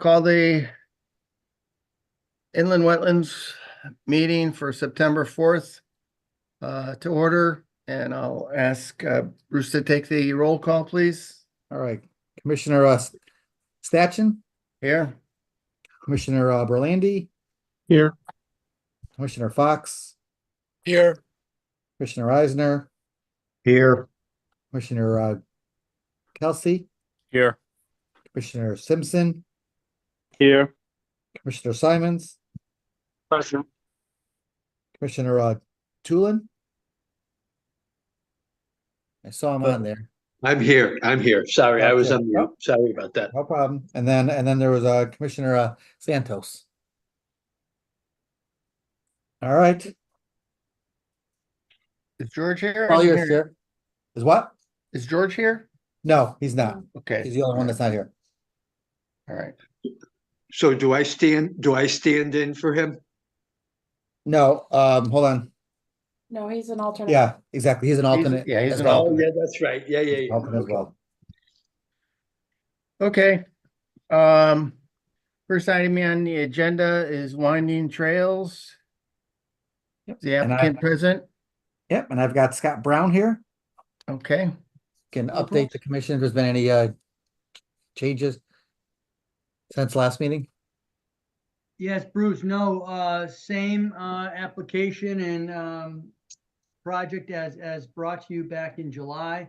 call the Inland Wetlands meeting for September 4th to order, and I'll ask Bruce to take the roll call, please. All right, Commissioner Stachin, Here. Commissioner Berlandi, Here. Commissioner Fox, Here. Commissioner Eisner, Here. Commissioner Kelsey, Here. Commissioner Simpson, Here. Commissioner Simons, Present. Commissioner Tulin. I saw him on there. I'm here. Sorry, I was Gotcha. on mute. Sorry about that. No problem. And then there was Commissioner Santos. All right. Is George here? All yours, Chair. Is what? Is George here? No, he's not. Okay. He's the only one that's not here. All right. So do I stand in for him? No, hold on. No, he's an alternate. Yeah, exactly. He's an alternate. He's as an well. Oh, alternate. yeah, that's right. Yeah. Alternate as well. Okay. First item on the agenda is winding trails. Yep. The And applicant present. Yep, and I've got Scott Brown here. Okay. Can update the commission if there's been any changes since last meeting. Yes, Bruce, no, same application and project as brought to you back in July.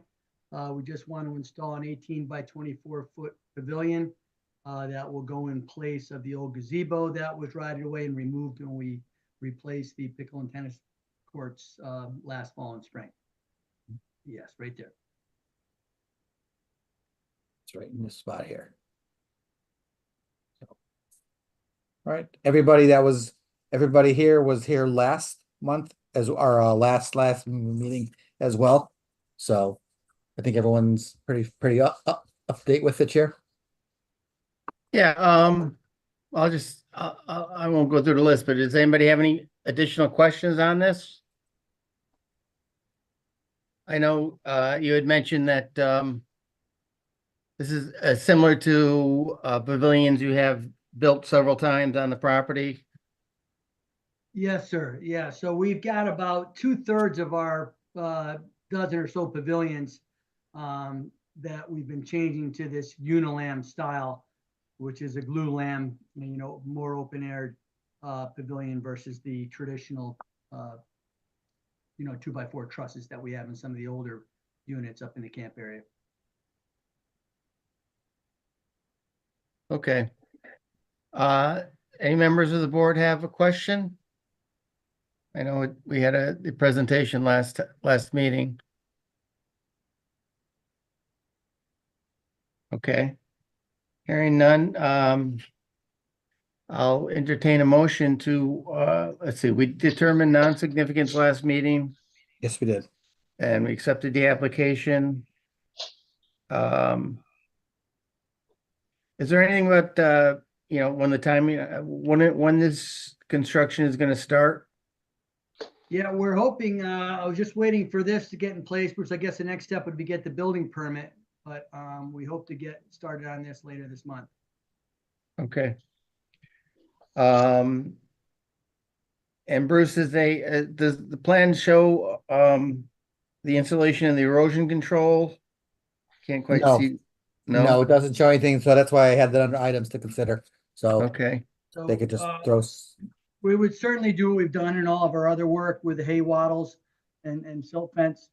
We just want to install an 18 by 24 foot pavilion that will go in place of the old gazebo that was rotted away and removed when we replaced the pickle and tennis courts last fall and spring. Yes, right there. It's right in this spot here. All right, everybody here was here last month as our last meeting as well. So I think everyone's pretty up date with the chair. Yeah. I won't go through the list, but does anybody have any additional questions on this? I know you had mentioned that this is similar to pavilions you have built several times on the property. Yes, sir. Yeah, so we've got about 2/3 of our dozen or so pavilions that we've been changing to this unilam style, which is a glue lam, more open aired pavilion versus the traditional 2x4 trusses that we have in some of the older units up in the camp area. Okay. Any members of the board have a question? I know we had a presentation last meeting. Okay. Hearing none, I'll entertain a motion to, let's see, we determined non-significance last meeting Yes, we did. and we accepted the application. Is there anything about, when the timing, when this construction is going to start? Yeah, we're hoping, I was just waiting for this to get in place, Bruce. I guess the next step would be get the building permit, but we hope to get started on this later this month. Okay. And Bruce, does the plan show the installation of the erosion control? Can't quite No. see. No, it doesn't show anything, so that's why I had that under items to consider. So Okay. So they could just throw. we would certainly do what we've done in all of our other work with the hay wattles and silt fence,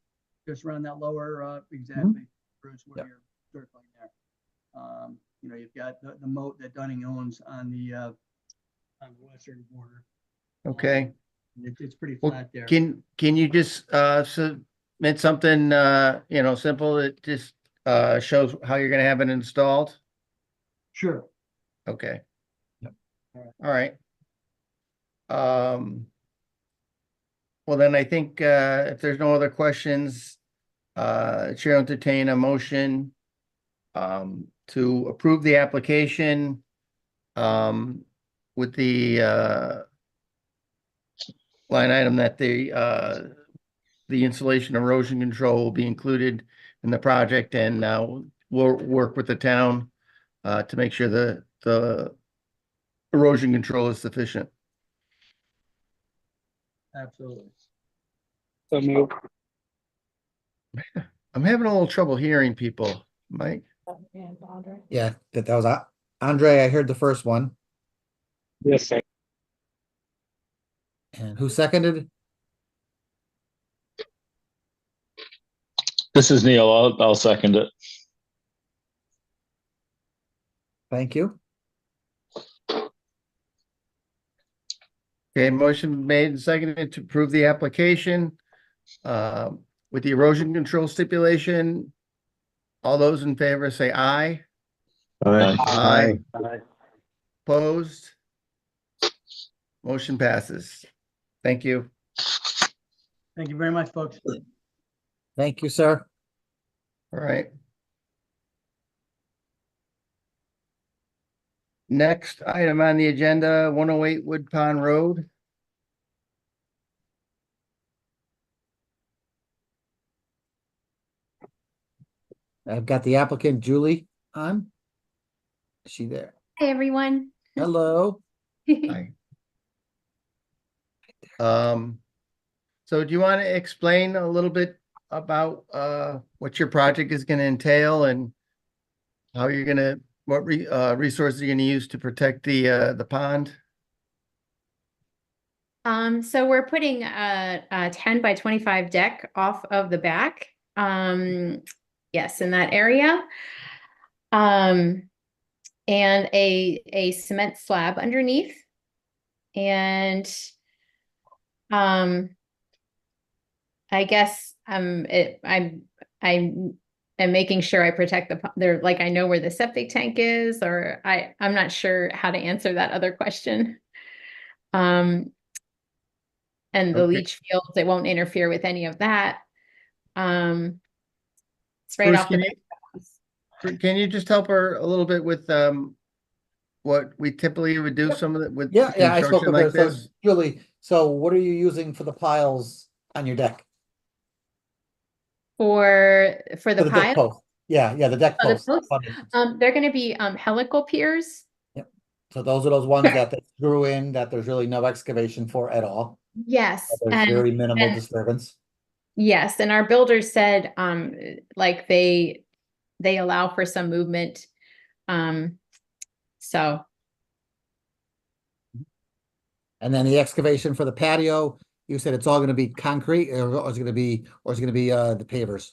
just around that lower, exactly, Bruce, where you're circling there. You've got the moat that Dunning owns on the western border. Okay. It's pretty Well, flat there. Can you just submit something simple that just shows how you're going to have it installed? Sure. Okay. Yep. All right. Well, then I think if there's no other questions, Chair will entertain a motion to approve the application with the line item that the installation erosion control will be included in the project, and we'll work with the town to make sure the the erosion control is sufficient. Absolutely. So moved. I'm having a little trouble hearing people, Mike. And Andre. Yeah, that was Andre. I heard the first one. Yes, sir. And who seconded? This is Neil. I'll second it. Thank you. Okay, motion made and seconded to approve the application with the erosion control stipulation. All those in favor say aye. Aye. Aye. Opposed? Motion passes. Thank you. Thank you very much, folks. Thank you, sir. All right. Next item on the agenda, 108 Wood Pond Road. I've got the applicant Julie on. Is she there? Hi, everyone. Hello. Hi. So do you want to explain a little bit about what your project is going to entail and how you're going to, what resources you're going to use to protect the pond? So we're putting a 10 by 25 deck off of the back. Yes, in that area. And a cement slab underneath. And I guess I'm making sure I protect the like I know where the septic tank is, or I'm not sure how to answer that other question. And the Okay. leach fields, it won't interfere with any of that. It's right Bruce, off the back. can you just help her a little bit with what we typically would do some of it with Yeah, I spoke construction with her. like So this? Julie, so what are you using for the piles on your deck? For the For deck pile, post. Yeah, the deck Oh, the posts. posts? They're gonna be helical piers. So those are those ones that they screw in that there's really no excavation for at all. Yes, There's very minimal and disturbance. yes, and our builders said like they allow for some movement. So And then the excavation for the patio, you said it's all gonna be concrete or is it gonna be the pavers?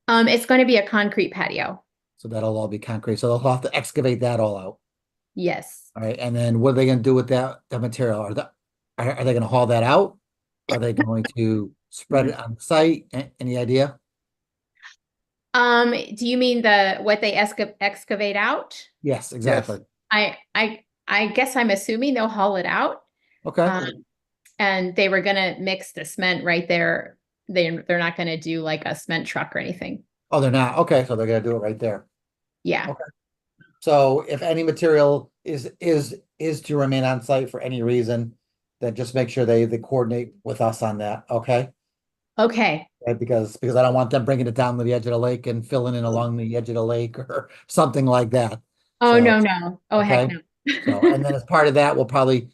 it's going to be a concrete patio. So that'll all be concrete. So they'll have to excavate that all out. Yes. All right, and then what are they gonna do with that material? Are they gonna haul that out? Are they going to spread it on site? Any idea? Do you mean what they excavate out? Yes, exactly. I guess I'm assuming they'll haul it out. Okay, And they were gonna mix the cement right there. They're not gonna do like a cement truck or anything. oh, they're not, okay, so they're gonna do it right there. Yeah. Okay. So if any material is to remain on site for any reason, then just make sure they coordinate with us on that, okay? Okay. Right, because I don't want them bringing it down to the edge of the lake and filling in along the edge of the lake or something like that. Oh, So, no. Oh, heck okay. no. So, and then as part of that, they'll probably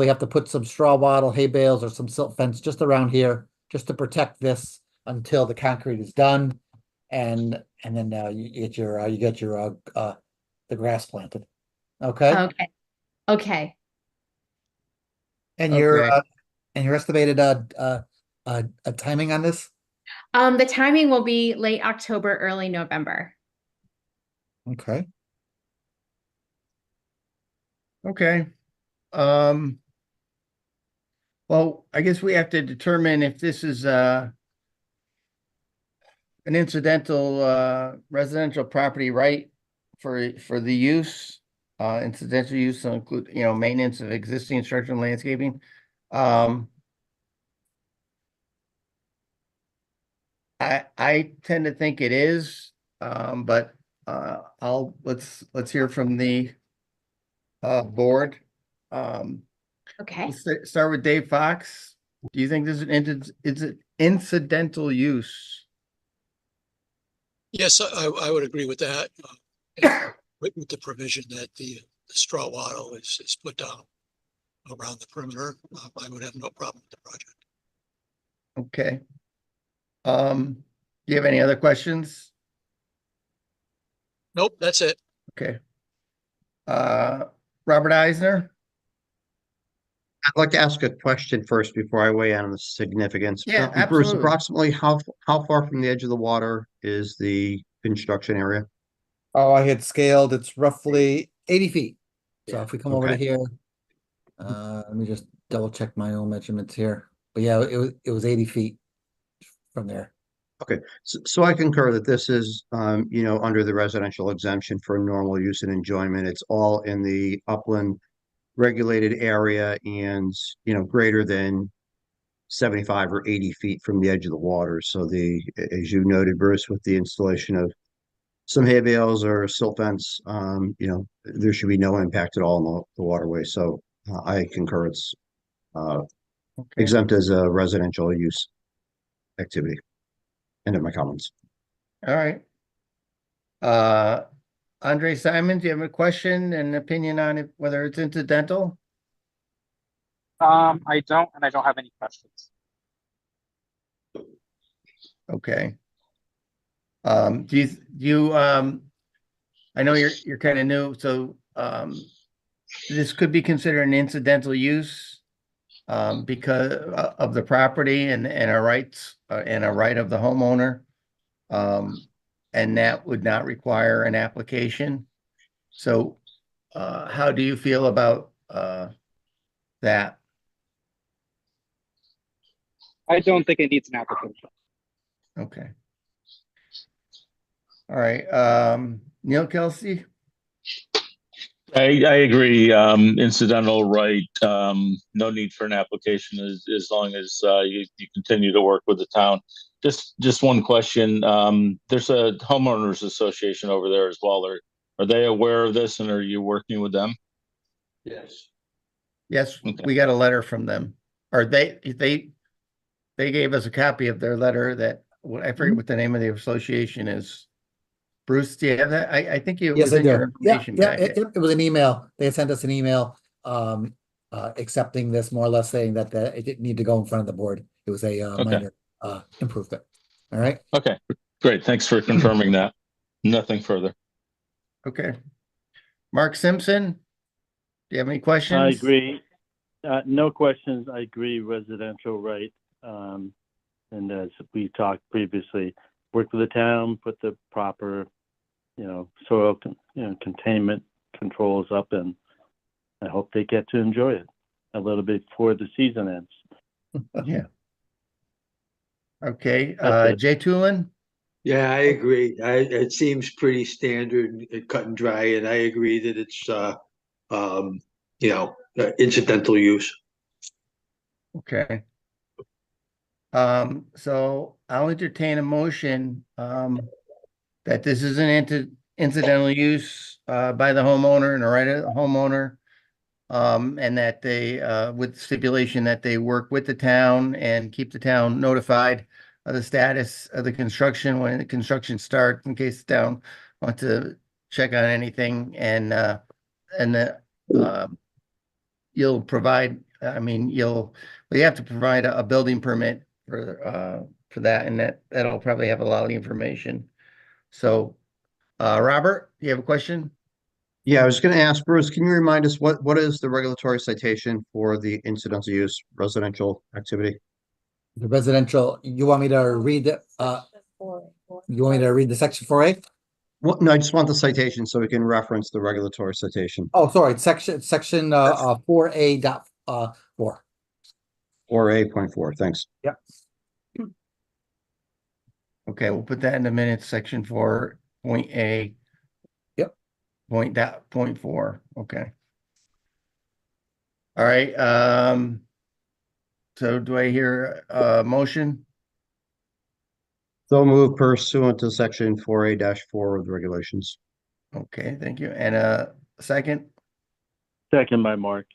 have to put some straw wattle, hay bales, or some silt fence just around here, just to protect this until the concrete is done. And then you get your the grass planted. Okay. Okay. And your Okay. estimated timing on this? The timing will be late October, early November. Okay. Okay. Well, I guess we have to determine if this is an incidental residential property right for the use. Incidental use will include, maintenance of existing structure and landscaping. I tend to think it is, but let's hear from the board. Okay. Let's start with Dave Fox. Do you think this is it incidental use? Yes, I would agree with that. with the provision that the straw wattle is put down around the perimeter, I would have no problem with the project. Okay. Do you have any other questions? Nope, that's it. Okay. Robert Eisner? I'd like to ask a question first before I weigh in on the significance. Yeah, Bruce, absolutely. approximately how far from the edge of the water is the construction area? Oh, I had scaled, it's roughly 80 feet. So if we come over to Okay. here, let me just double check my own measurements here. But yeah, it was 80 feet from there. Okay, so I concur that this is, under the residential exemption for normal use and enjoyment. It's all in the upland regulated area and, greater than 75 or 80 feet from the edge of the water. So as you noted, Bruce, with the installation of some hay bales or silt fence, there should be no impact at all on the waterway. So I concur it's Okay. exempt as a residential use activity. End of my comments. All right. Andre Simon, do you have a question and opinion on it, whether it's incidental? I don't, and I don't have any questions. Okay. I know you're kind of new, so this could be considered an incidental use because of the property and our rights and a right of the homeowner. And that would not require an application. So how do you feel about that? I don't think it needs an application. Okay. All right. Neil Kelsey? I agree. Incidental right. No need for an application as long as you continue to work with the town. Just one question. There's a homeowners association over there as well. Are they aware of this and are you working with them? Yes. Yes, Okay. we got a letter from them. Or they gave us a copy of their letter that I forget what the name of the association is. Bruce, do you have that? I think it Yes, was I in your do. Yeah, information yeah, packet. it was an email. They had sent us an email, accepting this, more or less saying that it didn't need to go in front of the board. It was a Okay. minor improvement. All right. Okay, great. Thanks for confirming that. Nothing further. Okay. Mark Simpson, do you have any questions? I agree. No questions. I agree. Residential right. And as we talked previously, work with the town, put the proper, soil, containment controls up, and I hope they get to enjoy it a little bit before the season ends. Yeah. Okay. That's it. Jay Tulin? Yeah, I agree. It seems pretty standard, cut and dry, and I agree that it's, incidental use. Okay. So I'll entertain a motion that this is an incidental use by the homeowner and a right of the homeowner. And that they with stipulation that they work with the town and keep the town notified of the status of the construction when the construction starts, in case the town wants to check on anything, and that you'll provide, we have to provide a building permit for that, and that'll probably have a lot of the information. So Robert, you have a question? Yeah, I was going to ask Bruce, can you remind us what is the regulatory citation for the incidental use residential activity? The residential, you want me to read the section 4A? Well, no, I just want the citation so we can reference the regulatory citation. Oh, sorry, section 4A dot 4. Or 8.4, thanks. Yep. Okay, we'll put that in the minutes, section 4.A. Yep. Point 4, okay. All right, so do I hear a motion? So move pursuant to section 4A-4 of the regulations. Okay, thank you. And a second? Second by Mark.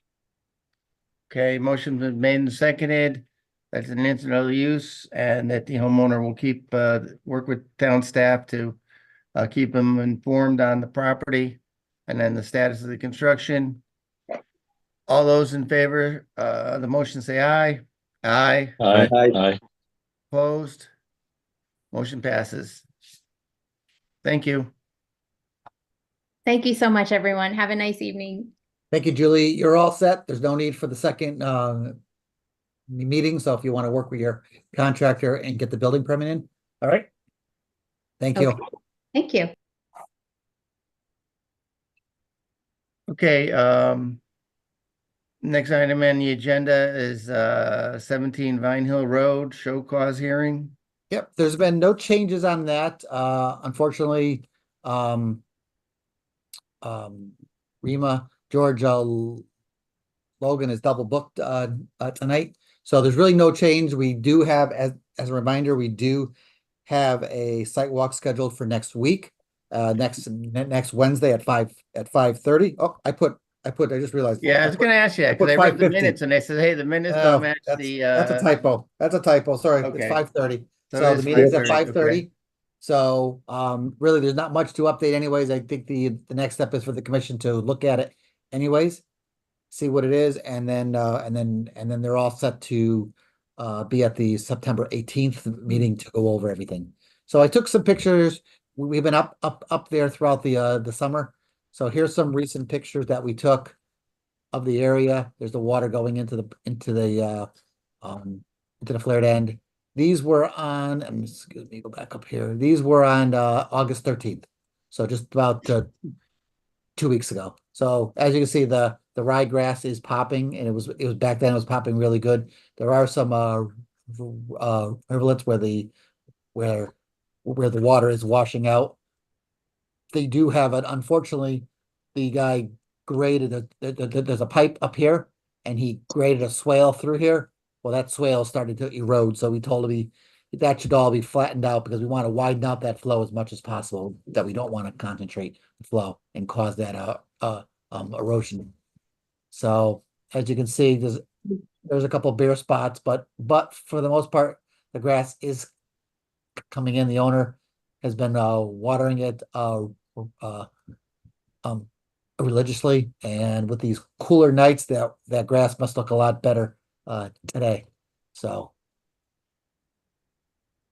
Okay, motion's been made and seconded. That's an incidental use, and that the homeowner will keep, work with town staff to keep them informed on the property. and then the status of the construction. All those in favor, of the motion say aye. Aye, Aye, Aye. aye. opposed. Motion passes. Thank you. Thank you so much, everyone. Have a nice evening. Thank you, Julie. You're all set. There's no need for the second meeting. So if you want to work with your contractor and get the building permit in, all right? Thank you. Okay. Thank you. Okay, next item on the agenda is 17 Vine Hill Road, show cause hearing. Yep, there's been no changes on that. Unfortunately, Rima, Georgia, Logan is double booked tonight. So there's really no change. We do have, as a reminder, we do have a site walk scheduled for next week. Next Wednesday at 5:30. Oh, I just realized. Yeah, I was gonna ask you that, I put because I read the 5:50. minutes and they said, hey, the minutes don't match That's the, a typo. That's a typo. Sorry, it's Okay. 5:30. So So it the is meeting's at 5:30, 5:30. So really, there's not much to update anyways. I think the next step is for the commission to look at it anyways, see what it is, and then they're all set to be at the September 18th meeting to go over everything. So I took some pictures. We've been up there throughout the summer. So here's some recent pictures that we took of the area. There's the water going into the flared end. These were on, excuse me, go back up here. These were on August 13th. So just about 2 weeks ago. So as you can see, the ryegrass is popping, and it was back then, it was popping really good. There are some rivulets where the water is washing out. They do have it. Unfortunately, the guy graded there's a pipe up here, and he graded a swale through here. Well, that swale started to erode, so we told him that should all be flattened out, because we want to widen out that flow as much as possible, that we don't want to concentrate the flow and cause that erosion. So as you can see, there's a couple bare spots, but for the most part, the grass is coming in. The owner has been watering it religiously, and with these cooler nights, that grass must look a lot better today. So,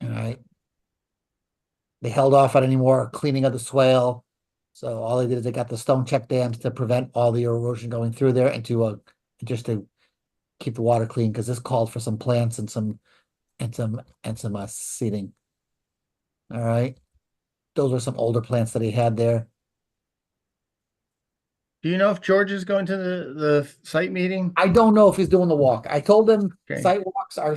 all right, they held off on any more cleaning of the swale. So all they did is they got the stone check dams to prevent all the erosion going through there, and to just to keep the water clean, because this called for some plants and some seeding. All right, those are some older plants that he had there. Do you know if George is going to the site meeting? I don't know if he's doing the walk. I told him Okay. site walks are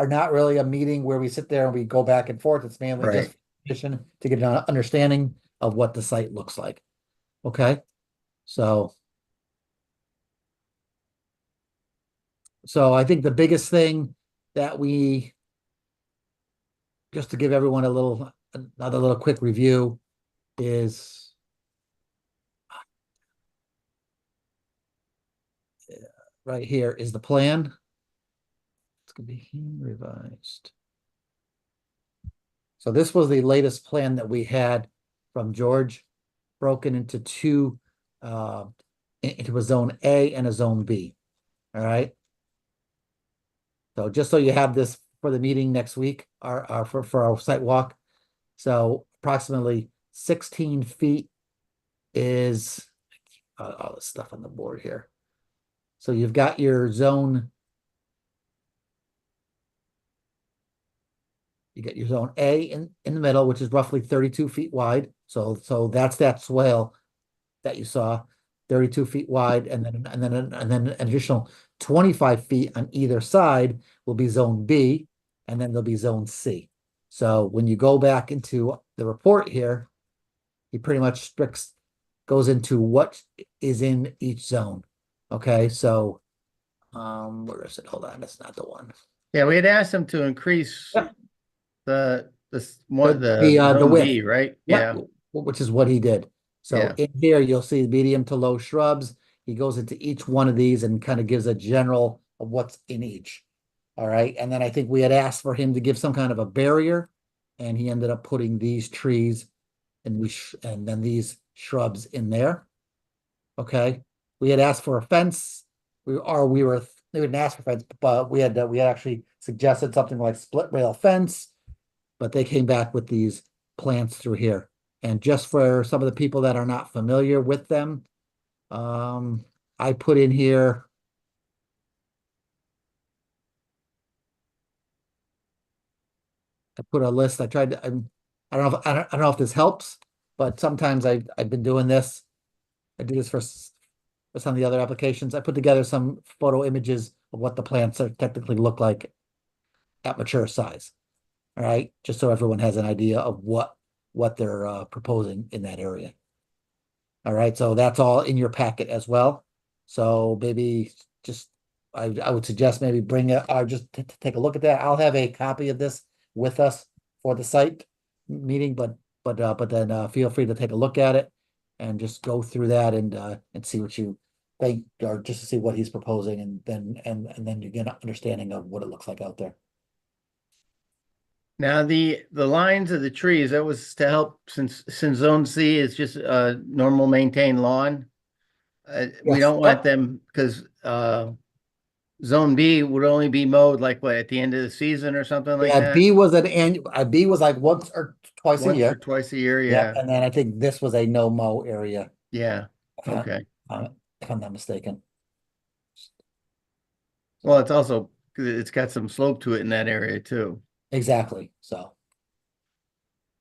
not really a meeting where we sit there and we go back and forth. It's mainly Right. just to get an understanding of what the site looks like. Okay, so I think the biggest thing that just to give everyone another little quick review is right here is the plan. It's gonna be revised. So this was the latest plan that we had from George, broken into two, into a zone A and a zone B. All right. So just so you have this for the meeting next week, for our site walk. So approximately 16 feet is all this stuff on the board here. So you've got your zone. You get your zone A in the middle, which is roughly 32 feet wide. So that's that swale that you saw, 32 feet wide, and then an additional 25 feet on either side will be zone B, and then there'll be zone C. So when you go back into the report here, he pretty much goes into what is in each zone. Okay, so where is it? Hold on, that's not the one. Yeah, we had asked him to increase Yeah. the the zone width. B, right? Yeah, which is what he did. So Yeah. in here, you'll see medium to low shrubs. He goes into each one of these and kind of gives a general of what's in each. All right. And then I think we had asked for him to give some kind of a barrier, and he ended up putting these trees, and then these shrubs in there. Okay, we had asked for a fence. They didn't ask for fence, but we had actually suggested something like split rail fence. But they came back with these plants through here. And just for some of the people that are not familiar with them, I put in here. I put a list. I tried to, I don't know if, I don't know if this helps, but sometimes I've been doing this. I do this for some of the other applications. I put together some photo images of what the plants are technically look like at mature size. All right, just so everyone has an idea of what they're proposing in that area. All right, so that's all in your packet as well. So maybe just I would suggest maybe bring it just take a look at that. I'll have a copy of this with us for the site meeting, but then feel free to take a look at it and just go through that and see what you think, or just to see what he's proposing, and then you get an understanding of what it looks like out there. Now, the lines of the trees, that was to help, since Zone C is just a normal maintained lawn. We Yes. don't want them, because Zone B would only be mowed like what, at the end of the season or something like Yeah, that? B was an annual, B was like once or twice a Once or year. twice a year, Yeah, yeah, and then I think this was a no mow area, yeah, if I'm- okay. if I'm not mistaken. Well, it's also, 'cause it's got some slope to it in that area too. Exactly, so,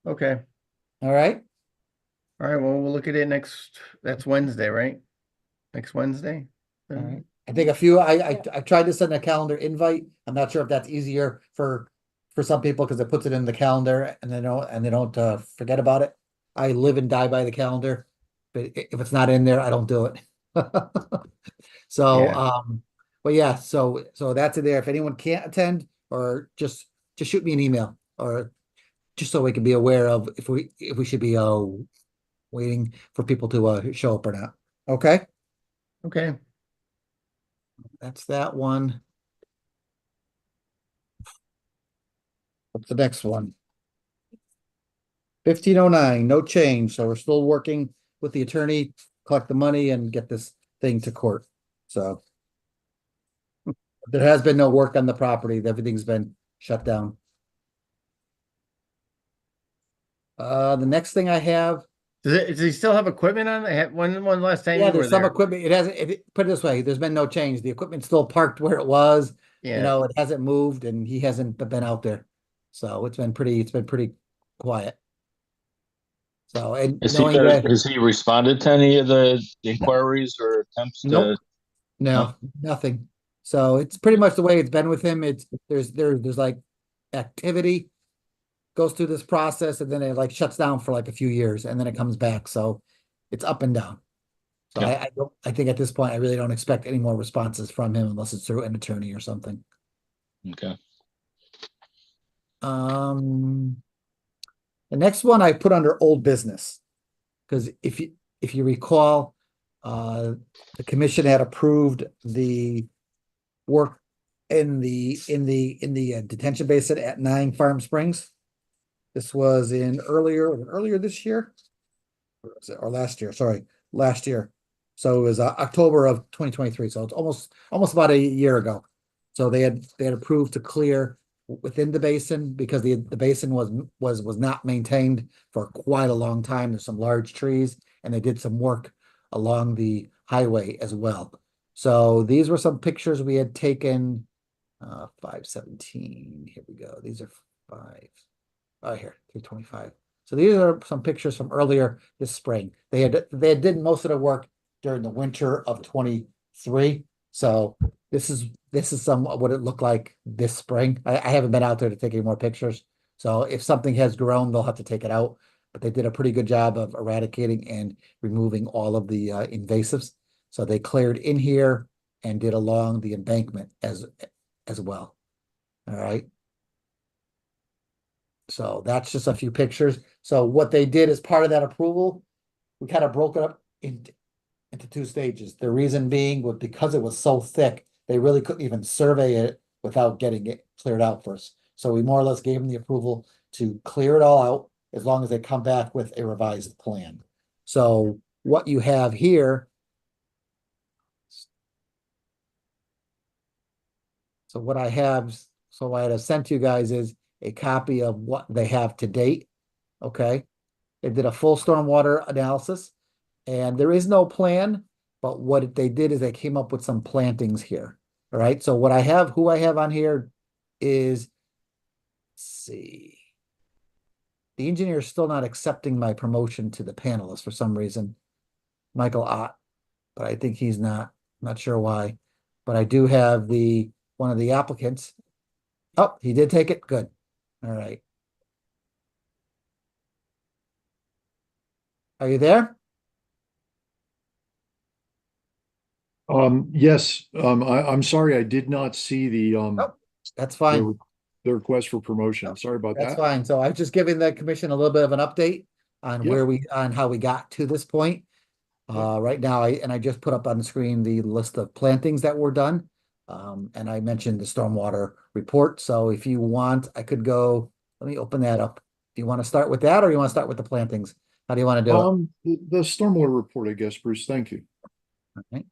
Okay, all right, all right, well, we'll look at it that's Wednesday, right? Next Wednesday? all right. I think I tried to send a calendar invite. I'm not sure if that's easier for some people because it puts it in the calendar and they don't forget about it. I live and die by the calendar, but if it's not in there, I don't do it. So, Yeah. but yeah, so that's it there. If anyone can't attend, or just shoot me an email, or just so we can be aware of if we should be waiting for people to show up or not. Okay, Okay, that's that one. What's the next one? 1509, no change. So we're still working with the attorney, collect the money and get this thing to court. So there has been no work on the property. Everything's been shut down. The next thing I have, does he still have equipment on? When last time yeah, you were there's some there? equipment. It hasn't, put it this way, there's been no change. The equipment's still parked where it was. You Yeah, know, it hasn't moved and he hasn't been out there. So it's been pretty quiet. So, and knowing that, Has he responded to any of the inquiries or attempts to? nope, no, nothing. So it's pretty much the way it's been with him. It's there's like activity goes through this process and then it like shuts down for like a few years and then it comes back. So it's up and down. So Yeah. I think at this point, I really don't expect any more responses from him unless it's through an attorney or something. Okay. The next one I put under old business. Because if you recall, the commission had approved the work in the detention basin at 9 Farm Springs. This was earlier this year, or last year, sorry, last year. So it was October of 2023. So it's almost about a year ago. So they had approved to clear within the basin because the basin was not maintained for quite a long time. There's some large trees and they did some work along the highway as well. So these were some pictures we had taken. 517. Here we go. These are 5. Oh, here, 325. So these are some pictures from earlier this spring. They did most of the work during the winter of 23. So this is some what it looked like this spring. I haven't been out there to take any more pictures. So if something has grown, they'll have to take it out. But they did a pretty good job of eradicating and removing all of the invasives. So they cleared in here and did along the embankment as well. All right. So that's just a few pictures. So what they did as part of that approval, we kind of broke it up into 2 stages. The reason being was because it was so thick, they really couldn't even survey it without getting it cleared out first. So we more or less gave them the approval to clear it all out as long as they come back with a revised plan. So what you have here. So what I have, so what I had sent you guys is a copy of what they have to date. Okay. They did a full stormwater analysis and there is no plan, but what they did is they came up with some plantings here. All right. So what I have, who I have on here is, let's see. The engineer is still not accepting my promotion to the panelist for some reason. Michael Ott, but I think he's not sure why. But I do have one of the applicants. Oh, he did take it. Good. All right. Are you there? Yes, I'm sorry, I did not see Oh, that's fine. the request for promotion. Sorry about That's that. fine. So I've just given the commission a little bit of an update on Yeah. on how we got to this point. Right now, I just put up on the screen the list of plantings that were done. And I mentioned the stormwater report. So if you want, I could go, let me open that up. Do you want to start with that or you want to start with the plantings? How do you want to do it? The stormwater report, I guess, Bruce, thank you. Okay.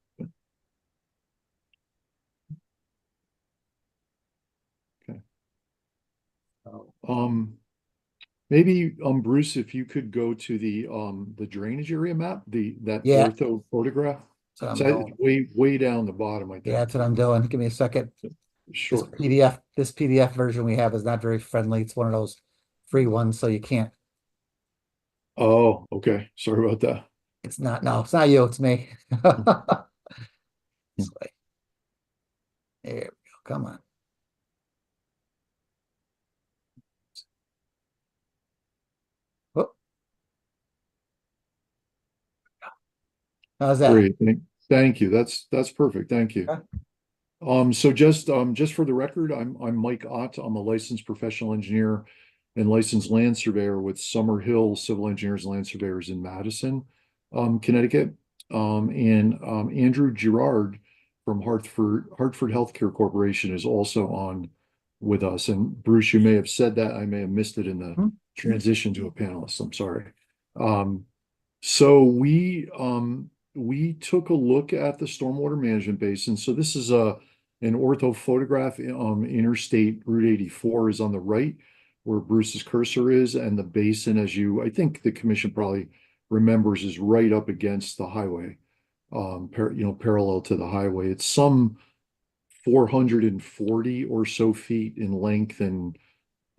Okay. So, Maybe, Bruce, if you could go to the drainage area map, that Yeah. ortho photograph. So I'm So going. it's way down the bottom, I think. Yeah, that's what I'm doing. Give me a second. Sure. This PDF version we have is not very friendly. It's one of those free ones, so you can't. Oh, okay. Sorry about that. It's not, no, it's not you, it's me. This way. There we go. Come on. Oh. How's that? Great. Thank you. That's perfect. Thank you. Okay. So just for the record, I'm Mike Ott. I'm a licensed professional engineer and licensed land surveyor with Summer Hill Civil Engineers and Land Surveyors in Madison, Connecticut. And Andrew Girard from Hartford Healthcare Corporation is also on with us. And Bruce, you may have said that. I may have missed it in the transition to a panelist. I'm sorry. So we took a look at the stormwater management basin. So this is an ortho photograph. Interstate Route 84 is on the right where Bruce's cursor is, and the basin, I think the commission probably remembers, is right up against the highway, parallel to the highway. It's some 440 or so feet in length and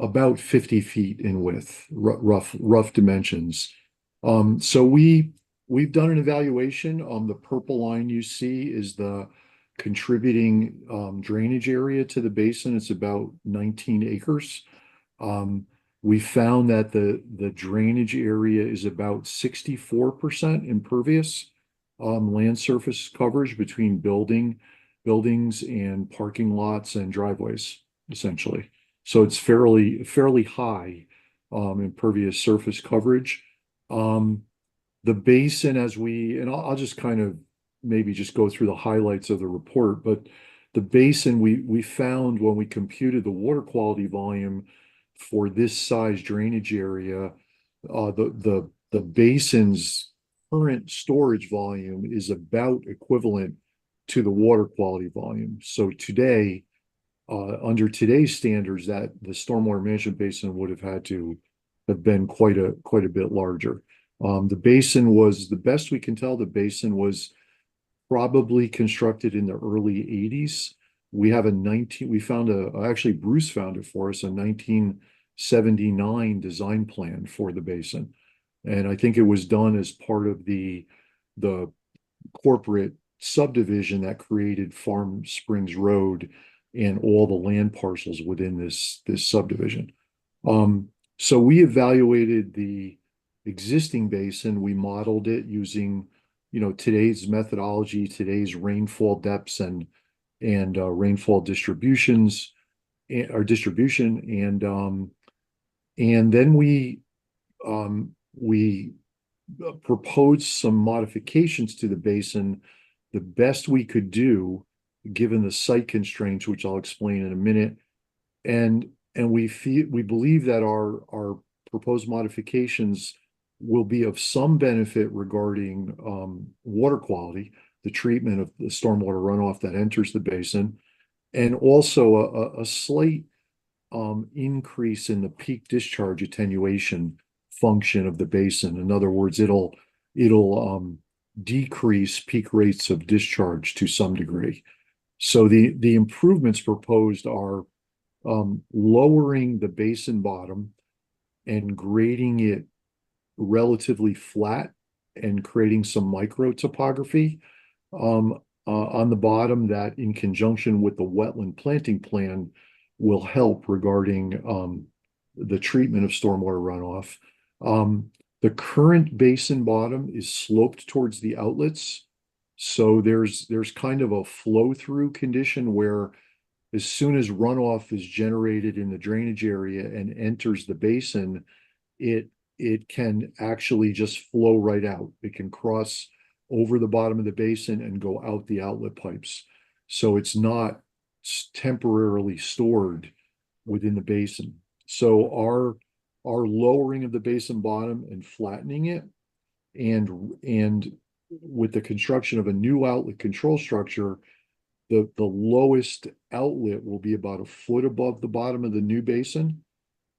about 50 feet in width, rough dimensions. So we've done an evaluation. The purple line you see is the contributing drainage area to the basin. It's about 19 acres. We found that the drainage area is about 64% impervious land surface coverage between buildings and parking lots and driveways, essentially. So it's fairly high impervious surface coverage. The basin, and I'll just kind of maybe just go through the highlights of the report, but the basin we found when we computed the water quality volume for this size drainage area, the basin's current storage volume is about equivalent to the water quality volume. So today, under today's standards, that the stormwater management basin would have had to have been quite a bit larger. The basin was, the best we can tell, the basin was probably constructed in the early 80s. We found actually Bruce found it for us, a 1979 design plan for the basin. And I think it was done as part of the corporate subdivision that created Farm Springs Road and all the land parcels within this subdivision. So we evaluated the existing basin. We modeled it using, today's methodology, today's rainfall depths and rainfall distributions, or distribution, and then we proposed some modifications to the basin, the best we could do, given the site constraints, which I'll explain in a minute. And we believe that our proposed modifications will be of some benefit regarding water quality, the treatment of the stormwater runoff that enters the basin, and also a slight increase in the peak discharge attenuation function of the basin. In other words, it'll decrease peak rates of discharge to some degree. So the improvements proposed are lowering the basin bottom and grading it relatively flat and creating some micro topography on the bottom that, in conjunction with the wetland planting plan, will help regarding the treatment of stormwater runoff. The current basin bottom is sloped towards the outlets. So there's kind of a flow through condition where as soon as runoff is generated in the drainage area and enters the basin, it can actually just flow right out. It can cross over the bottom of the basin and go out the outlet pipes. So it's not temporarily stored within the basin. So our lowering of the basin bottom and flattening it, and with the construction of a new outlet control structure, the lowest outlet will be about a foot above the bottom of the new basin,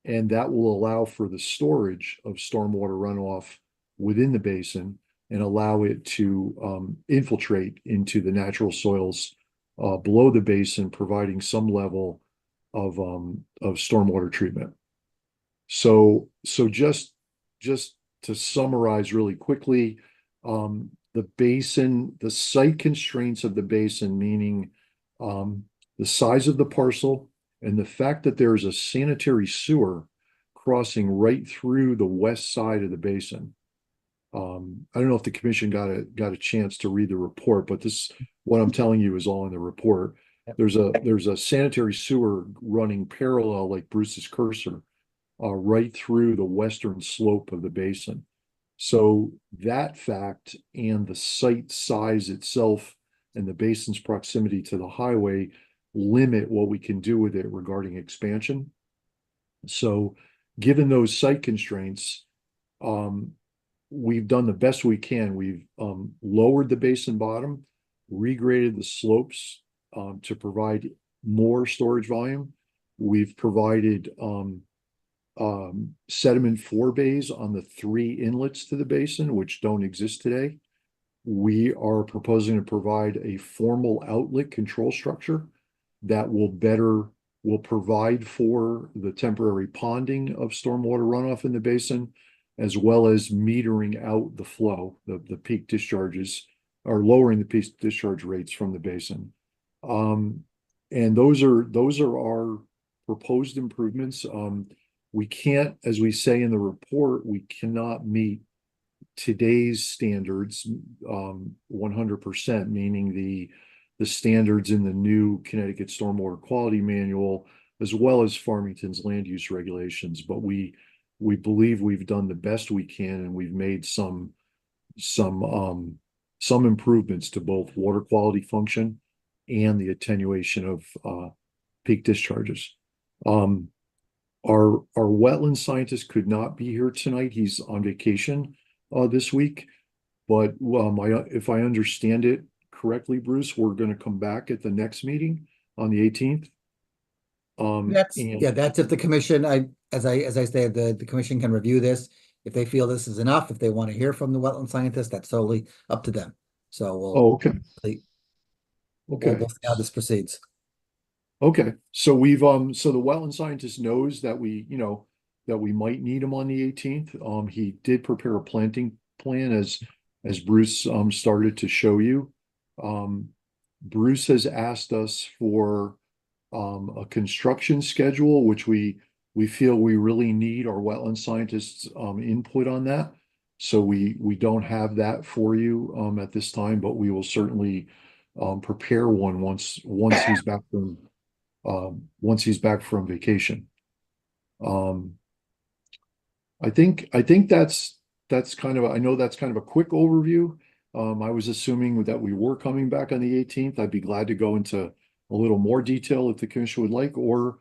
and that will allow for the storage of stormwater runoff within the basin and allow it to infiltrate into the natural soils below the basin, providing some level of stormwater treatment. So just to summarize really quickly, the basin, the site constraints of the basin, meaning the size of the parcel and the fact that there's a sanitary sewer crossing right through the west side of the basin. I don't know if the commission got a chance to read the report, but what I'm telling you is all in the report. There's a sanitary sewer running parallel, like Bruce's cursor, right through the western slope of the basin. So that fact and the site size itself and the basin's proximity to the highway limit what we can do with it regarding expansion. So given those site constraints, we've done the best we can. We've lowered the basin bottom, regraded the slopes to provide more storage volume. We've provided sediment forebays on the 3 inlets to the basin, which don't exist today. We are proposing to provide a formal outlet control structure that will provide for the temporary ponding of stormwater runoff in the basin, as well as metering out the flow, the peak discharges, or lowering the peak discharge rates from the basin. And those are our proposed improvements. We can't, as we say in the report, we cannot meet today's standards 100%, meaning the standards in the new Connecticut Stormwater Quality Manual, as well as Farmington's land use regulations. But we believe we've done the best we can, and we've made some improvements to both water quality function and the attenuation of peak discharges. Our wetland scientist could not be here tonight. He's on vacation this week. But if I understand it correctly, Bruce, we're going to come back at the next meeting on the 18th. That's if the commission, as I said, the commission can review this. If they feel this is enough, if they want to hear from the wetland scientist, that's totally up to them. So we'll okay. We'll see how this proceeds. Okay, so so the wetland scientist knows that we might need him on the 18th. He did prepare a planting plan as Bruce started to show you. Bruce has asked us for a construction schedule, which we feel we really need our wetland scientists input on that. So we don't have that for you at this time, but we will certainly prepare one once he's back from vacation. I think that's kind of, I know that's kind of a quick overview. I was assuming that we were coming back on the 18th. I'd be glad to go into a little more detail if the commission would like, or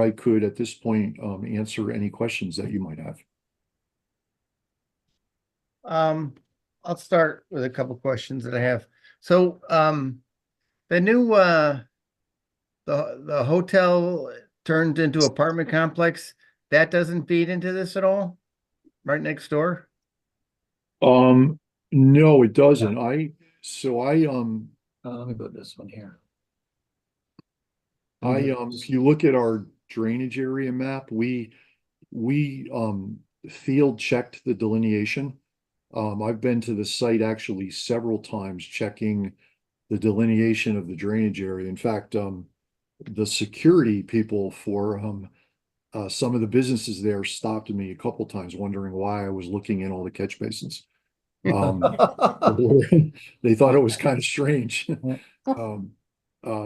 I could at this point answer any questions that you might have. I'll start with a couple questions that I have. So, the new, the hotel turned into apartment complex, that doesn't feed into this at all? Right next door? Um, no, it doesn't. So Let me go to this one here. if you look at our drainage area map, we field checked the delineation. I've been to the site actually several times checking the delineation of the drainage area. In fact, the security people for some of the businesses there stopped me a couple times wondering why I was looking in all the catch basins. Um, they thought it was kind of strange. Um,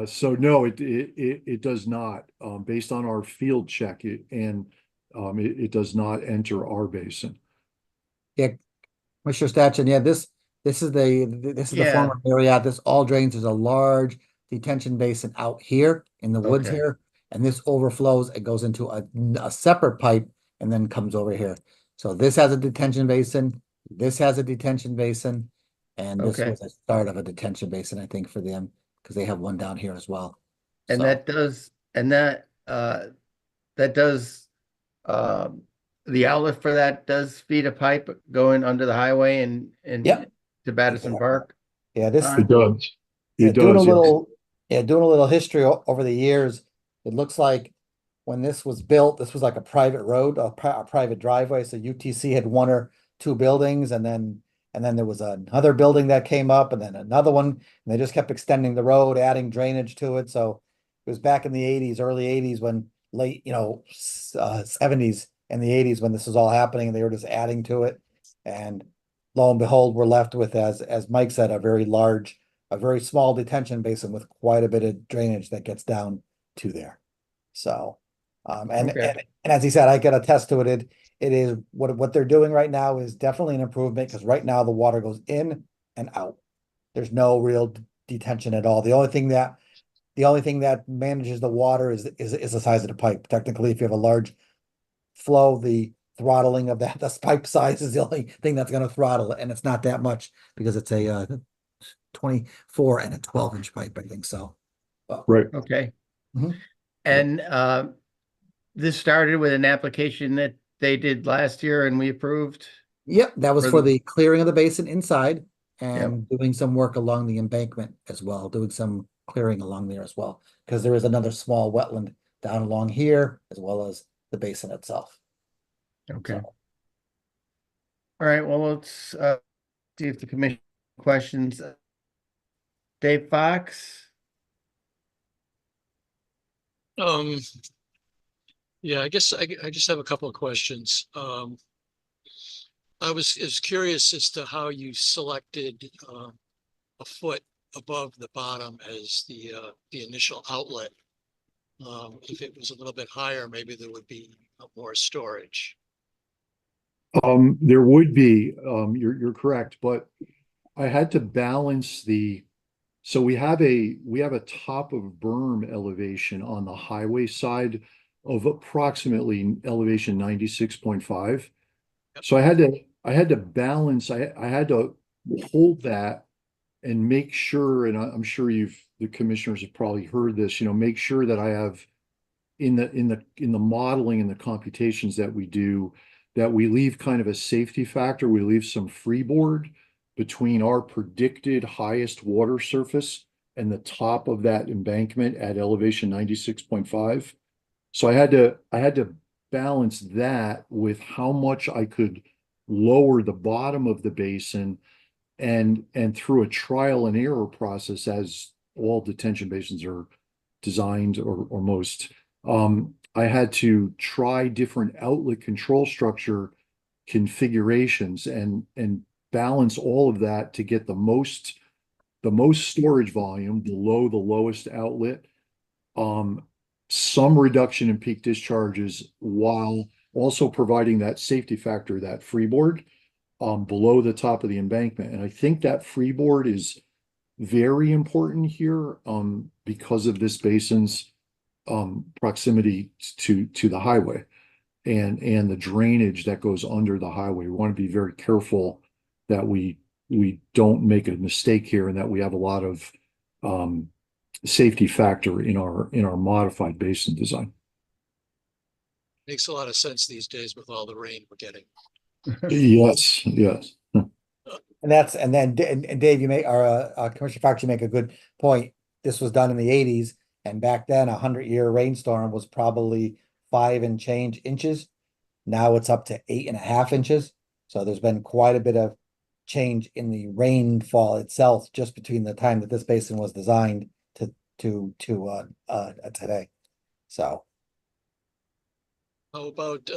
so no, it does not, based on our field check, it does not enter our basin. Yeah, Commissioner Stachin, yeah, this is the Yeah. former Marriott. This all drains. There's a large detention basin out here in the woods Okay. here, and this overflows. It goes into a separate pipe and then comes over here. So this has a detention basin. This has a detention basin, and this Okay. was a start of a detention basin, I think, for them because they have one down here as well. And So that does, and that does, the outlet for that does feed a pipe going under the highway and Yep. to Battison Park? yeah, this Fine. It does. Yeah, It does, yes. doing a little history over the years. It looks like when this was built, this was like a private road, a private driveway. So UTC had one or two buildings, and then there was another building that came up, and then another one, and they just kept extending the road, adding drainage to it. So it was back in the '80s, early '80s, when late, '70s and the '80s when this was all happening, and they were just adding to it. And lo and behold, we're left with, as Mike said, a very small detention basin with quite a bit of drainage that gets down to there. So, Okay. and as he said, I can attest to it. It is what they're doing right now is definitely an improvement because right now the water goes in and out. There's no real detention at all. The only thing that manages the water is the size of the pipe. Technically, if you have a large flow, the throttling of that, the pipe size is the only thing that's going to throttle it, and it's not that much because it's a 24 and a 12-inch pipe, I think so. Right. Okay. Mhm. And this started with an application that they did last year and we approved? Yep, that was For for the- the clearing of the basin inside and doing some work along the embankment as well, doing some clearing along there as well, because there is another small wetland down along here as well as the basin itself. Okay. So, All right, well, let's see if the commission questions. Dave Fox? Um, yeah, I guess I just have a couple of questions. I was curious as to how you selected a foot above the bottom as the initial outlet. If it was a little bit higher, maybe there would be more storage. There would be, you're correct, but I had to balance so we have a top of berm elevation on the highway side of approximately elevation 96.5. So I had to balance, I had to hold that and make sure, and I'm sure the commissioners have probably heard this, make sure that I have in the modeling and the computations that we do, that we leave kind of a safety factor. We leave some freeboard between our predicted highest water surface and the top of that embankment at elevation 96.5. So I had to balance that with how much I could lower the bottom of the basin, and through a trial and error process, as all detention basins are designed, or most. I had to try different outlet control structure configurations and balance all of that to get the most storage volume below the lowest outlet, some reduction in peak discharges while also providing that safety factor, that freeboard, below the top of the embankment. And I think that freeboard is very important here, because of this basin's proximity to the highway and the drainage that goes under the highway. We want to be very careful that we don't make a mistake here and that we have a lot of safety factor in our modified basin design. Makes a lot of sense these days with all the rain we're getting. Yes, yes. And then and Dave, you make, or Commissioner Fox, you make a good point. This was done in the 80s, and back then 100-year rainstorm was probably 5 and change inches. Now it's up to 8.5 inches. So there's been quite a bit of change in the rainfall itself just between the time that this basin was designed to today. So How about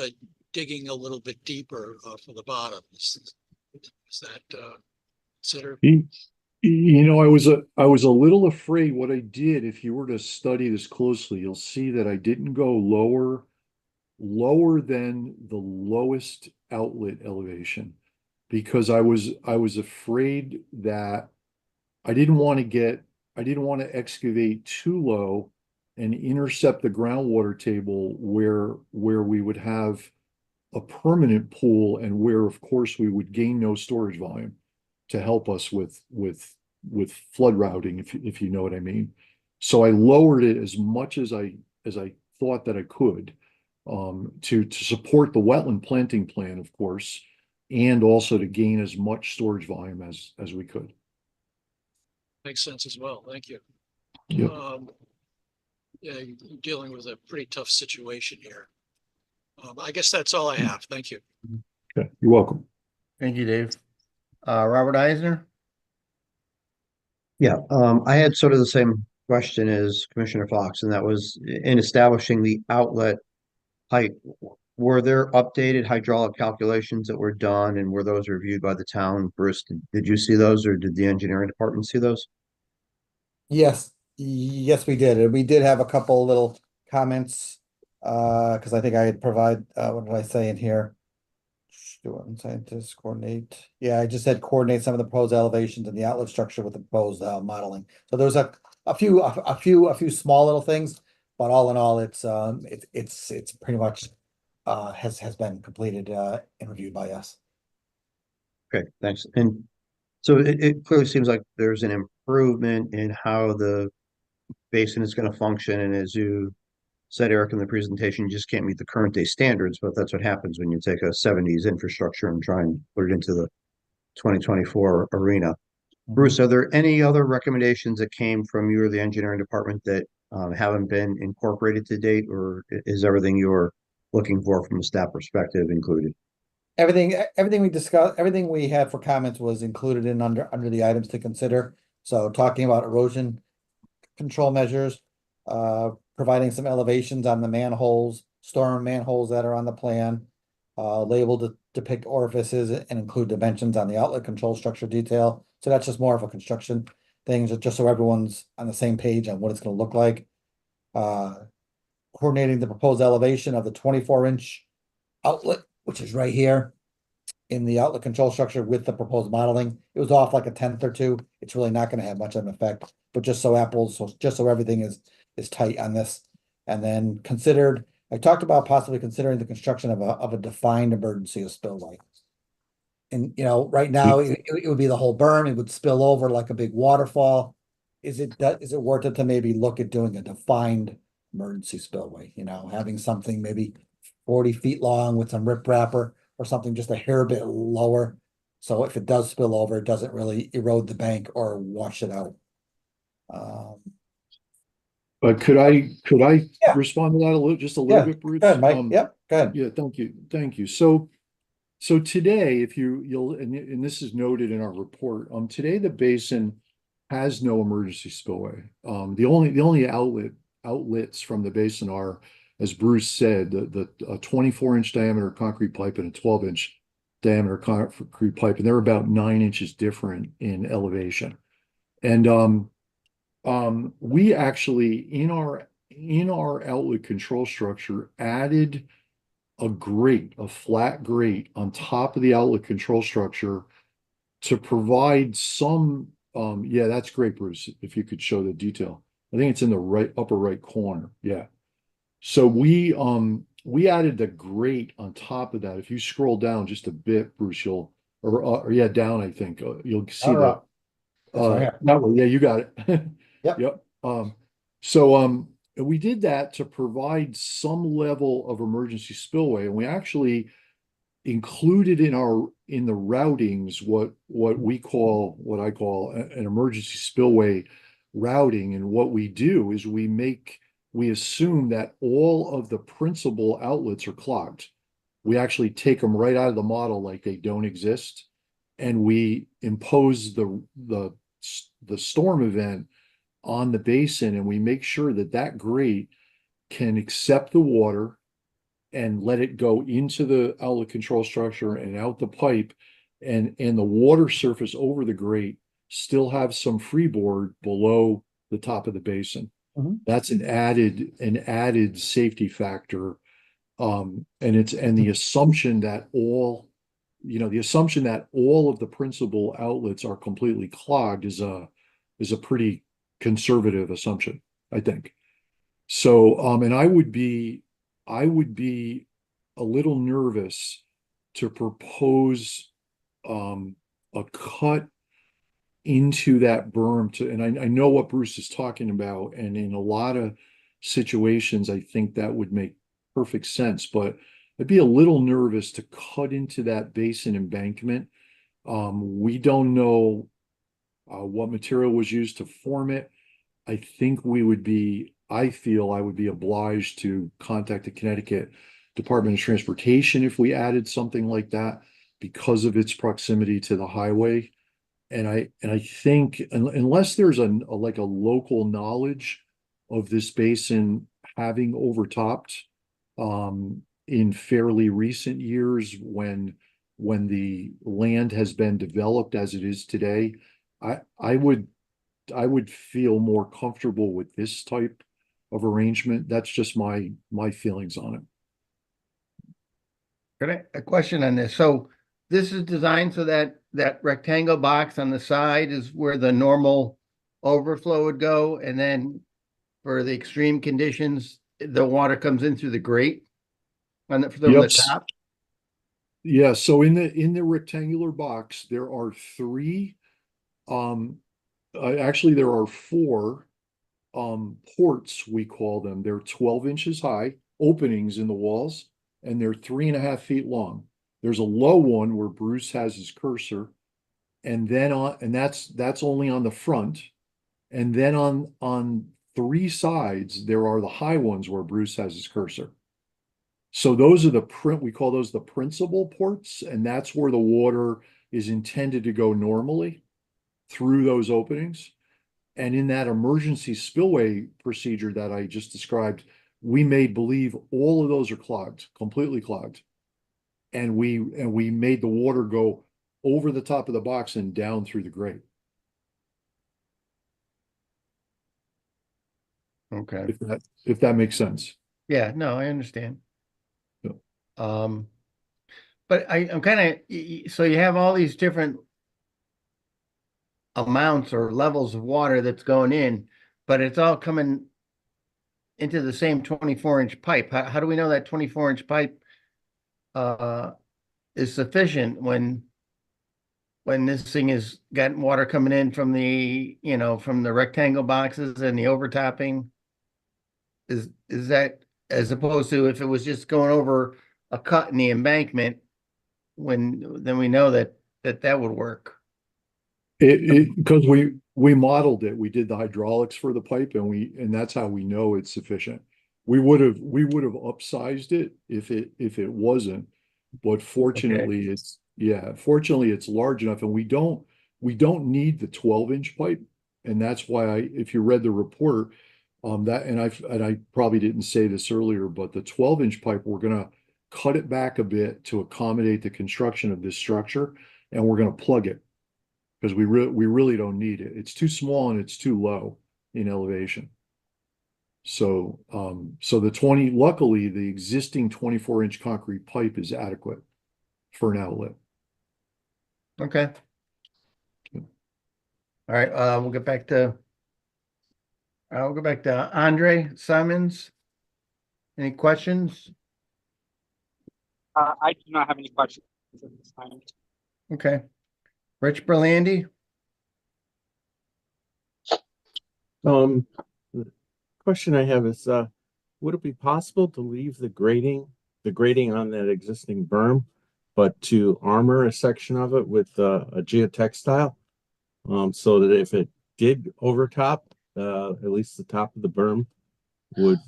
digging a little bit deeper for the bottom? Is that considered? I was a little afraid what I did. If you were to study this closely, you'll see that I didn't go lower than the lowest outlet elevation because I was afraid that I didn't want to excavate too low and intercept the groundwater table where we would have a permanent pool and where, of course, we would gain no storage volume to help us with flood routing, if you know what I mean. So I lowered it as much as I thought that I could to support the wetland planting plan, of course, and also to gain as much storage volume as we could. Makes sense as well. Thank you. Yep. Yeah, you're dealing with a pretty tough situation here. I guess that's all I have. Thank you. Okay, you're welcome. Thank you, Dave. Robert Eisner? Yeah, I had sort of the same question as Commissioner Fox, and that was in establishing the outlet height. Were there updated hydraulic calculations that were done, and were those reviewed by the town? Bruce, did you see those, or did the engineering department see those? yes, we did. And we did have a couple little comments. Because I think I had provide, what did I say in here? Doing scientists coordinate. Yeah, I just said coordinate some of the proposed elevations and the outlet structure with the proposed modeling. So there's a few small little things, but all in all, it's pretty much has been completed and reviewed by us. Okay, thanks. And so it clearly seems like there's an improvement in how the basin is going to function. And as you said, Eric, in the presentation, you just can't meet the current day standards, but that's what happens when you take a 70s infrastructure and try and put it into the 2024 arena. Bruce, are there any other recommendations that came from you or the engineering department that haven't been incorporated to date, or is everything you're looking for from a staff perspective included? Everything we discussed, everything we had for comments was included in under the items to consider. So talking about erosion control measures, providing some elevations on the manholes, storm manholes that are on the plan, labeled to depict orifices and include dimensions on the outlet control structure detail. So that's just more of a construction thing, just so everyone's on the same page on what it's going to look like. Coordinating the proposed elevation of the 24-inch outlet, which is right here in the outlet control structure with the proposed modeling. It was off like a tenth or two. It's really not going to have much of an effect, but just so everything is tight on this. And then I talked about possibly considering the construction of a defined emergency spillway. And right now it would be the whole berm. It would spill over like a big waterfall. Is it worth it to maybe look at doing a defined emergency spillway? Having something maybe 40 feet long with some riprap or something just a hair bit lower. So if it does spill over, it doesn't really erode the bank or wash it out. Could I Yeah. respond to that a little bit, Bruce? Go ahead, Mike. Yep, go ahead. Yeah, thank you. So today, if you'll, and this is noted in our report, today the basin has no emergency spillway. The only outlets from the basin are, as Bruce said, the 24-inch diameter concrete pipe and a 12-inch diameter concrete pipe, and they're about 9 inches different in elevation. And we actually in our outlet control structure added a flat grate on top of the outlet control structure to provide some, yeah, that's great, Bruce, if you could show the detail. I think it's in the upper right corner. Yeah. So we added the grate on top of that. If you scroll down just a bit, Bruce, or yeah, down, I think. You'll see Or the, up. That's right here. that one. Yeah, you got it. Yep. Yep. So, we did that to provide some level of emergency spillway, and we actually included in the routings what I call an emergency spillway routing. And what we do is we assume that all of the principal outlets are clogged. We actually take them right out of the model like they don't exist, and we impose the storm event on the basin, and we make sure that that grate can accept the water and let it go into the outlet control structure and out the pipe, and the water surface over the grate still have some freeboard below the top of the basin. Mhm. That's an added safety factor. And the assumption that the assumption that all of the principal outlets are completely clogged is a pretty conservative assumption, I think. So, and I would be a little nervous to propose a cut into that berm and I know what Bruce is talking about, and in a lot of situations, I think that would make perfect sense, but I'd be a little nervous to cut into that basin embankment. We don't know what material was used to form it. I feel I would be obliged to contact the Connecticut Department of Transportation if we added something like that because of its proximity to the highway. And I think unless there's like a local knowledge of this basin having overtopped in fairly recent years when the land has been developed as it is today, I would feel more comfortable with this type of arrangement. That's just my feelings on it. A question on this. So this is designed so that that rectangle box on the side is where the normal overflow would go, and then for the extreme conditions, the water comes in through the grate on from the Yep. top. Yeah, so in the rectangular box, there are three, actually there are four ports, we call them. They're 12 inches high, openings in the walls, and they're 3.5 feet long. There's a low one where Bruce has his cursor, and that's only on the front. And then on three sides, there are the high ones where Bruce has his cursor. So those are we call those the principal ports, and that's where the water is intended to go normally through those openings. And in that emergency spillway procedure that I just described, we made believe all of those are clogged, completely clogged. And we made the water go over the top of the box and down through the grate. Okay. If that makes sense. Yeah, no, I understand. Yeah. But I'm kind of, so you have all these different amounts or levels of water that's going in, but it's all coming into the same 24-inch pipe. How do we know that 24-inch pipe is sufficient when this thing is got water coming in from from the rectangle boxes and the overtopping? Is that, as opposed to if it was just going over a cut in the embankment, then we know that would work. Because we modeled it, we did the hydraulics for the pipe, and that's how we know it's sufficient. We would have upsized it if it wasn't, but fortunately fortunately it's large enough, and we don't need the 12-inch pipe. And that's why if you read the report, and I probably didn't say this earlier, but the 12-inch pipe, we're gonna cut it back a bit to accommodate the construction of this structure, and we're gonna plug it because we really don't need it. It's too small and it's too low in elevation. So luckily the existing 24-inch concrete pipe is adequate for an outlet. Okay. All right, we'll get back to I'll go back to Andre Simons. Any questions? I do not have any questions at this time. Okay. Rich Berlandy? The question I have is, would it be possible to leave the grading on that existing berm, but to armor a section of it with a geotextile? So that if it did overtop, at least the top of the berm would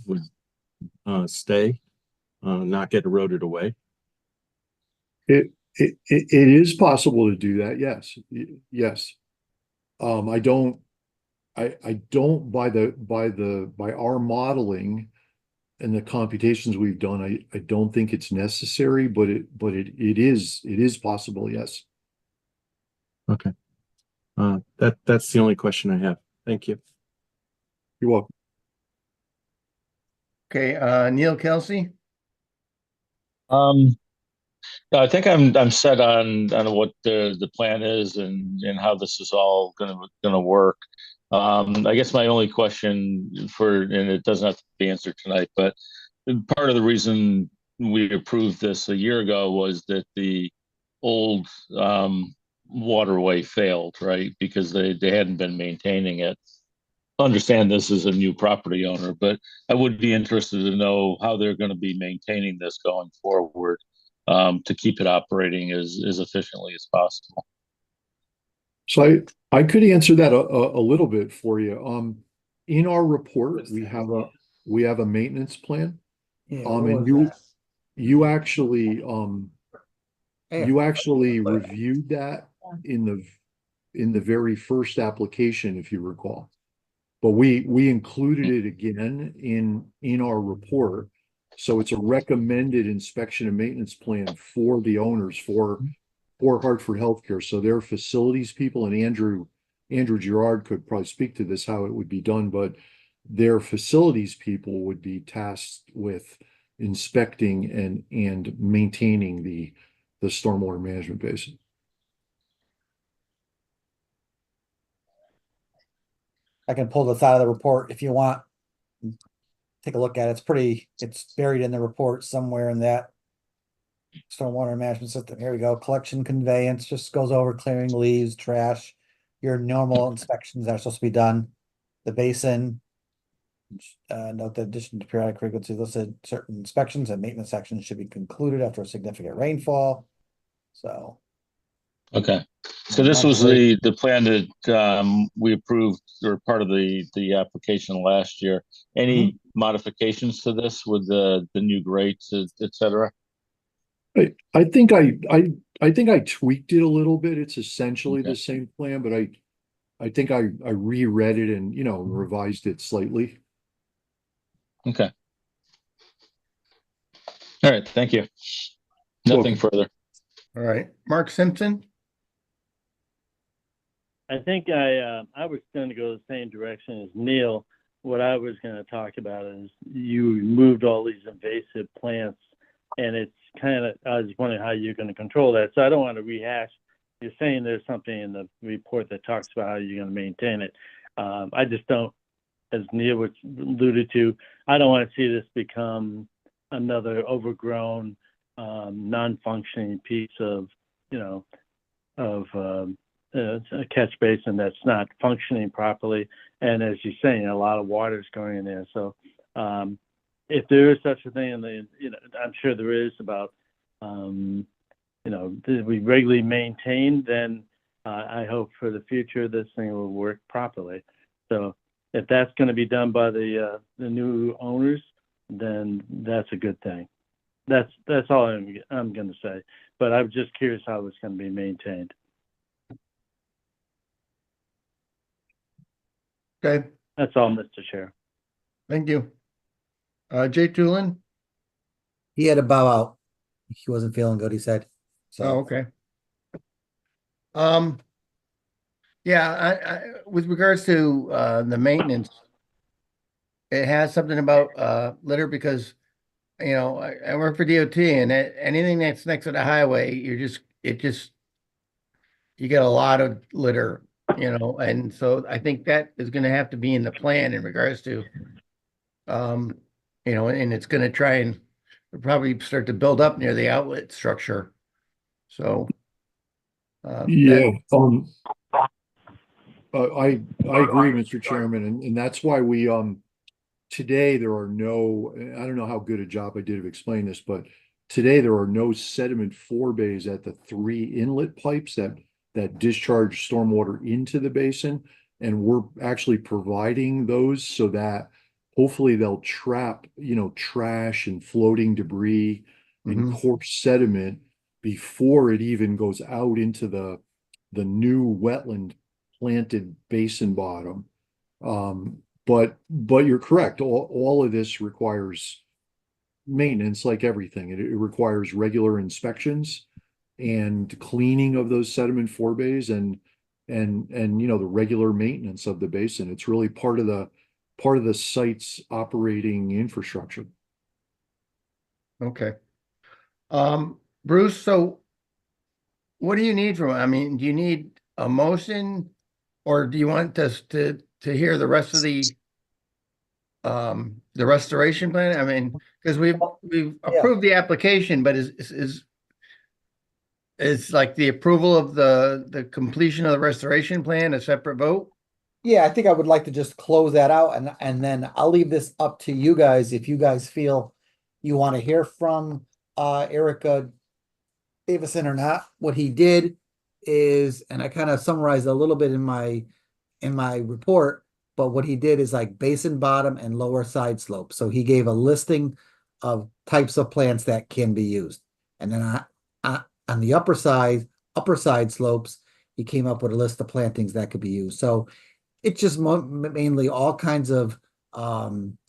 stay, not get eroded away. It is possible to do that. Yes. Yes. I don't by our modeling and the computations we've done, I don't think it's necessary, but it is possible. Yes. Okay. That's the only question I have. Thank you. You're welcome. Okay, Neil Kelsey? Um, no, I think I'm set on what the plan is and how this is all gonna work. I guess my only question and it doesn't have to be answered tonight, but part of the reason we approved this a year ago was that the old waterway failed, right? Because they hadn't been maintaining it. Understand this is a new property owner, but I would be interested to know how they're going to be maintaining this going forward, to keep it operating as efficiently as possible. So I could answer that a little bit for you. In our report, we have a maintenance plan. Yeah, And you actually you actually reviewed that in the very first application, if you recall. But we included it again in our report. So it's a recommended inspection and maintenance plan for the owners for Hartford Healthcare. So their facilities people, and Andrew Gerard could probably speak to this, how it would be done, but their facilities people would be tasked with inspecting and maintaining the stormwater management basin. I can pull this out of the report if you want. Take a look at it. It's buried in the report somewhere in that stormwater management system. Here we go. Collection conveyance just goes over clearing leaves, trash, your normal inspections that are supposed to be done. The basin. Note that in addition to periodic frequency listed, certain inspections and maintenance actions should be concluded after a significant rainfall. So. Okay. So this was the plan that we approved or part of the application last year. Any modifications to this with the new grates, et cetera? I think I tweaked it a little bit. It's essentially the same plan, but I think I reread it and revised it slightly. Okay. All right. Thank you. Nothing further. All right, Mark Simpson? I think I was going to go the same direction as Neil. What I was going to talk about is you removed all these invasive plants, and it's kind of, I was wondering how you're going to control that. So I don't want to rehash. You're saying there's something in the report that talks about how you're going to maintain it. I just don't, as Neil alluded to, I don't want to see this become another overgrown, non-functioning piece of, a catch basin that's not functioning properly. And as you're saying, a lot of water is going in there. So if there is such a thing, and I'm sure there is about, we regularly maintain, then I hope for the future this thing will work properly. So if that's going to be done by the new owners, then that's a good thing. That's all I'm going to say. But I'm just curious how it's going to be maintained. Okay. That's all, Mr. Chair. Thank you. Jay Tulin? He had to bow out. He wasn't feeling good, he said. So. Oh, okay. Yeah, with regards to the maintenance, it has something about litter because I work for DOT and anything that's next to the highway, you get a lot of litter, and so I think that is going to have to be in the plan in regards to, and it's going to try and probably start to build up near the outlet structure. So Yeah, I agree, Mr. Chairman, and that's why we, today there are no, I don't know how good a job I did of explaining this, but today there are no sediment forebays at the three inlet pipes that discharge stormwater into the basin. And we're actually providing those so that hopefully they'll trap, trash and floating debris and Mhm. coarse sediment before it even goes out into the new wetland planted basin bottom. But you're correct. All of this requires maintenance like everything. It requires regular inspections and cleaning of those sediment forebays and the regular maintenance of the basin. It's really part of the site's operating infrastructure. Okay. Bruce, so what do you need from, I mean, do you need a motion? Or do you want us to hear the rest of the restoration plan? I mean, because we've approved the application, but is like the approval of the completion of the restoration plan a separate vote? Yeah, I think I would like to just close that out and then I'll leave this up to you guys if you guys feel you want to hear from Erica Davison or not. What he did is, and I kind of summarized a little bit in my report, but what he did is like basin bottom and lower side slope. So he gave a listing of types of plants that can be used. And then on the upper side slopes, he came up with a list of plantings that could be used. So it's just mainly all kinds of,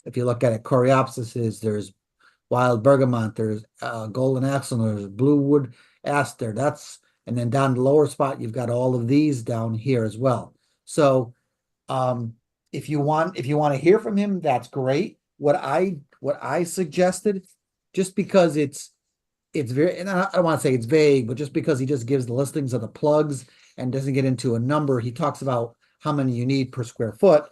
if you look at it, coreopsises, there's wild bergamot, there's golden axle, there's blue wood aster. And then down the lower spot, you've got all of these down here as well. So if you want to hear from him, that's great. What I suggested, just because it's very, and I don't want to say it's vague, but just because he just gives the listings of the plugs and doesn't get into a number, he talks about how many you need per square foot.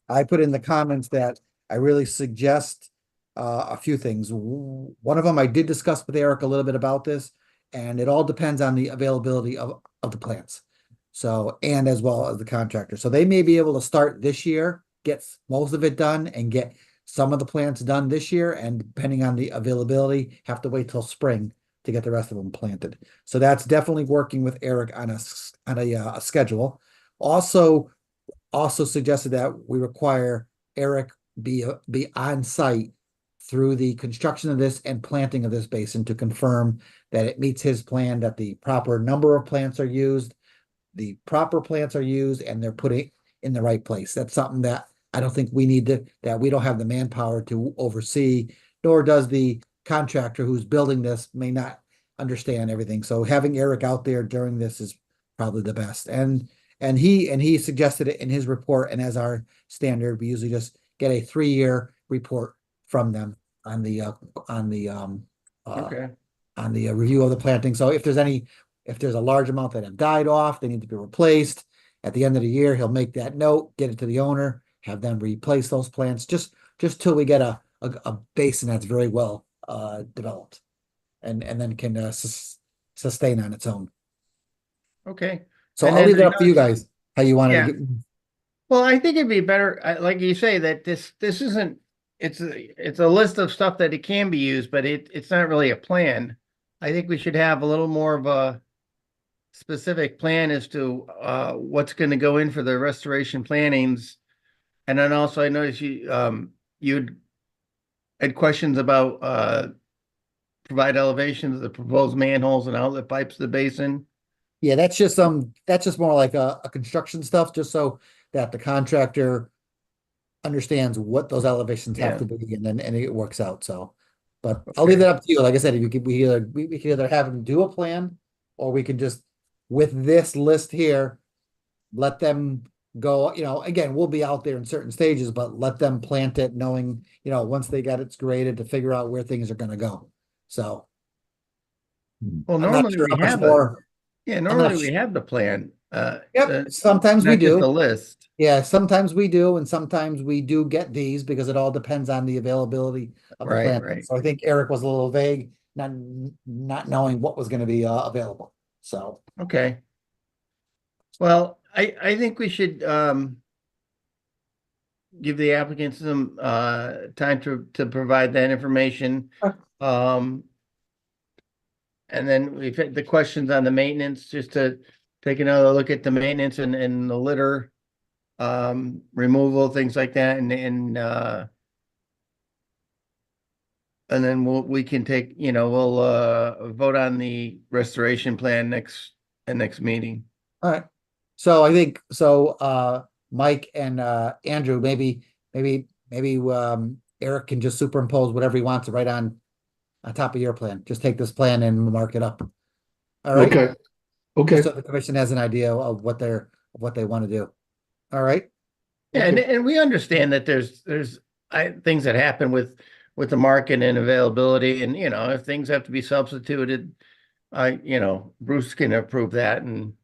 I put in the comments that I really suggest a few things. One of them, I did discuss with Eric a little bit about this, and it all depends on the availability of the plants. So, and as well as the contractor. So they may be able to start this year, get most of it done and get some of the plants done this year, and depending on the availability, have to wait till spring to get the rest of them planted. So that's definitely working with Eric on a schedule. Also suggested that we require Eric be on site through the construction of this and planting of this basin to confirm that it meets his plan, that the proper number of plants are used, the proper plants are used, and they're put in the right place. That's something that I don't think that we don't have the manpower to oversee, nor does the contractor who's building this may not understand everything. So having Eric out there during this is probably the best. And he suggested it in his report, and as our standard, we usually just get a 3-year report from them on the Okay. review of the planting. So if there's a large amount that have died off, they need to be replaced. At the end of the year, he'll make that note, get it to the owner, have them replace those plants, just till we get a basin that's very well developed and then can sustain on its own. Okay. So And I'll then leave it I up to you noticed- guys, how you want Yeah. to get. Well, I think it'd be better, like you say, that this isn't, it's a list of stuff that it can be used, but it's not really a plan. I think we should have a little more of a specific plan as to what's going to go in for the restoration plannings. And then also I noticed you'd had questions about provide elevations of the proposed manholes and outlet pipes to the basin. Yeah, that's just more like a construction stuff, just so that the contractor understands what those elevations have to be, and it works out. So, but I'll leave Okay. that up to you. Like I said, if you could, we can either have them do a plan, or we can just, with this list here, let them go. Again, we'll be out there in certain stages, but let them plant it, knowing, once they got it graded, to figure out where things are going to go. So, Well, I'm not normally sure we how much have more. normally we have the plan. Yep, sometimes we not just do. a list. Yeah, sometimes we do, and sometimes we do get these because it all depends on the availability of the Right, plant. right. So I think Eric was a little vague, not knowing what was going to be available. So, Okay. Well, I think we should, give the applicants some, time to provide that information. Okay. And then we've had the questions on the maintenance, just to take another look at the maintenance and the litter, removal, things like that, and then we can take, we'll, vote on the restoration plan next meeting. All right. So I think, Mike and, Andrew, maybe, Eric can just superimpose whatever he wants right on top of your plan. Just take this plan and mark it up. All right? Okay, okay. Just so the commission has an idea of what they want to do. All right? Yeah, Thank you. and we understand that there's things that happen with the market and availability, and if things have to be substituted, Bruce can approve that and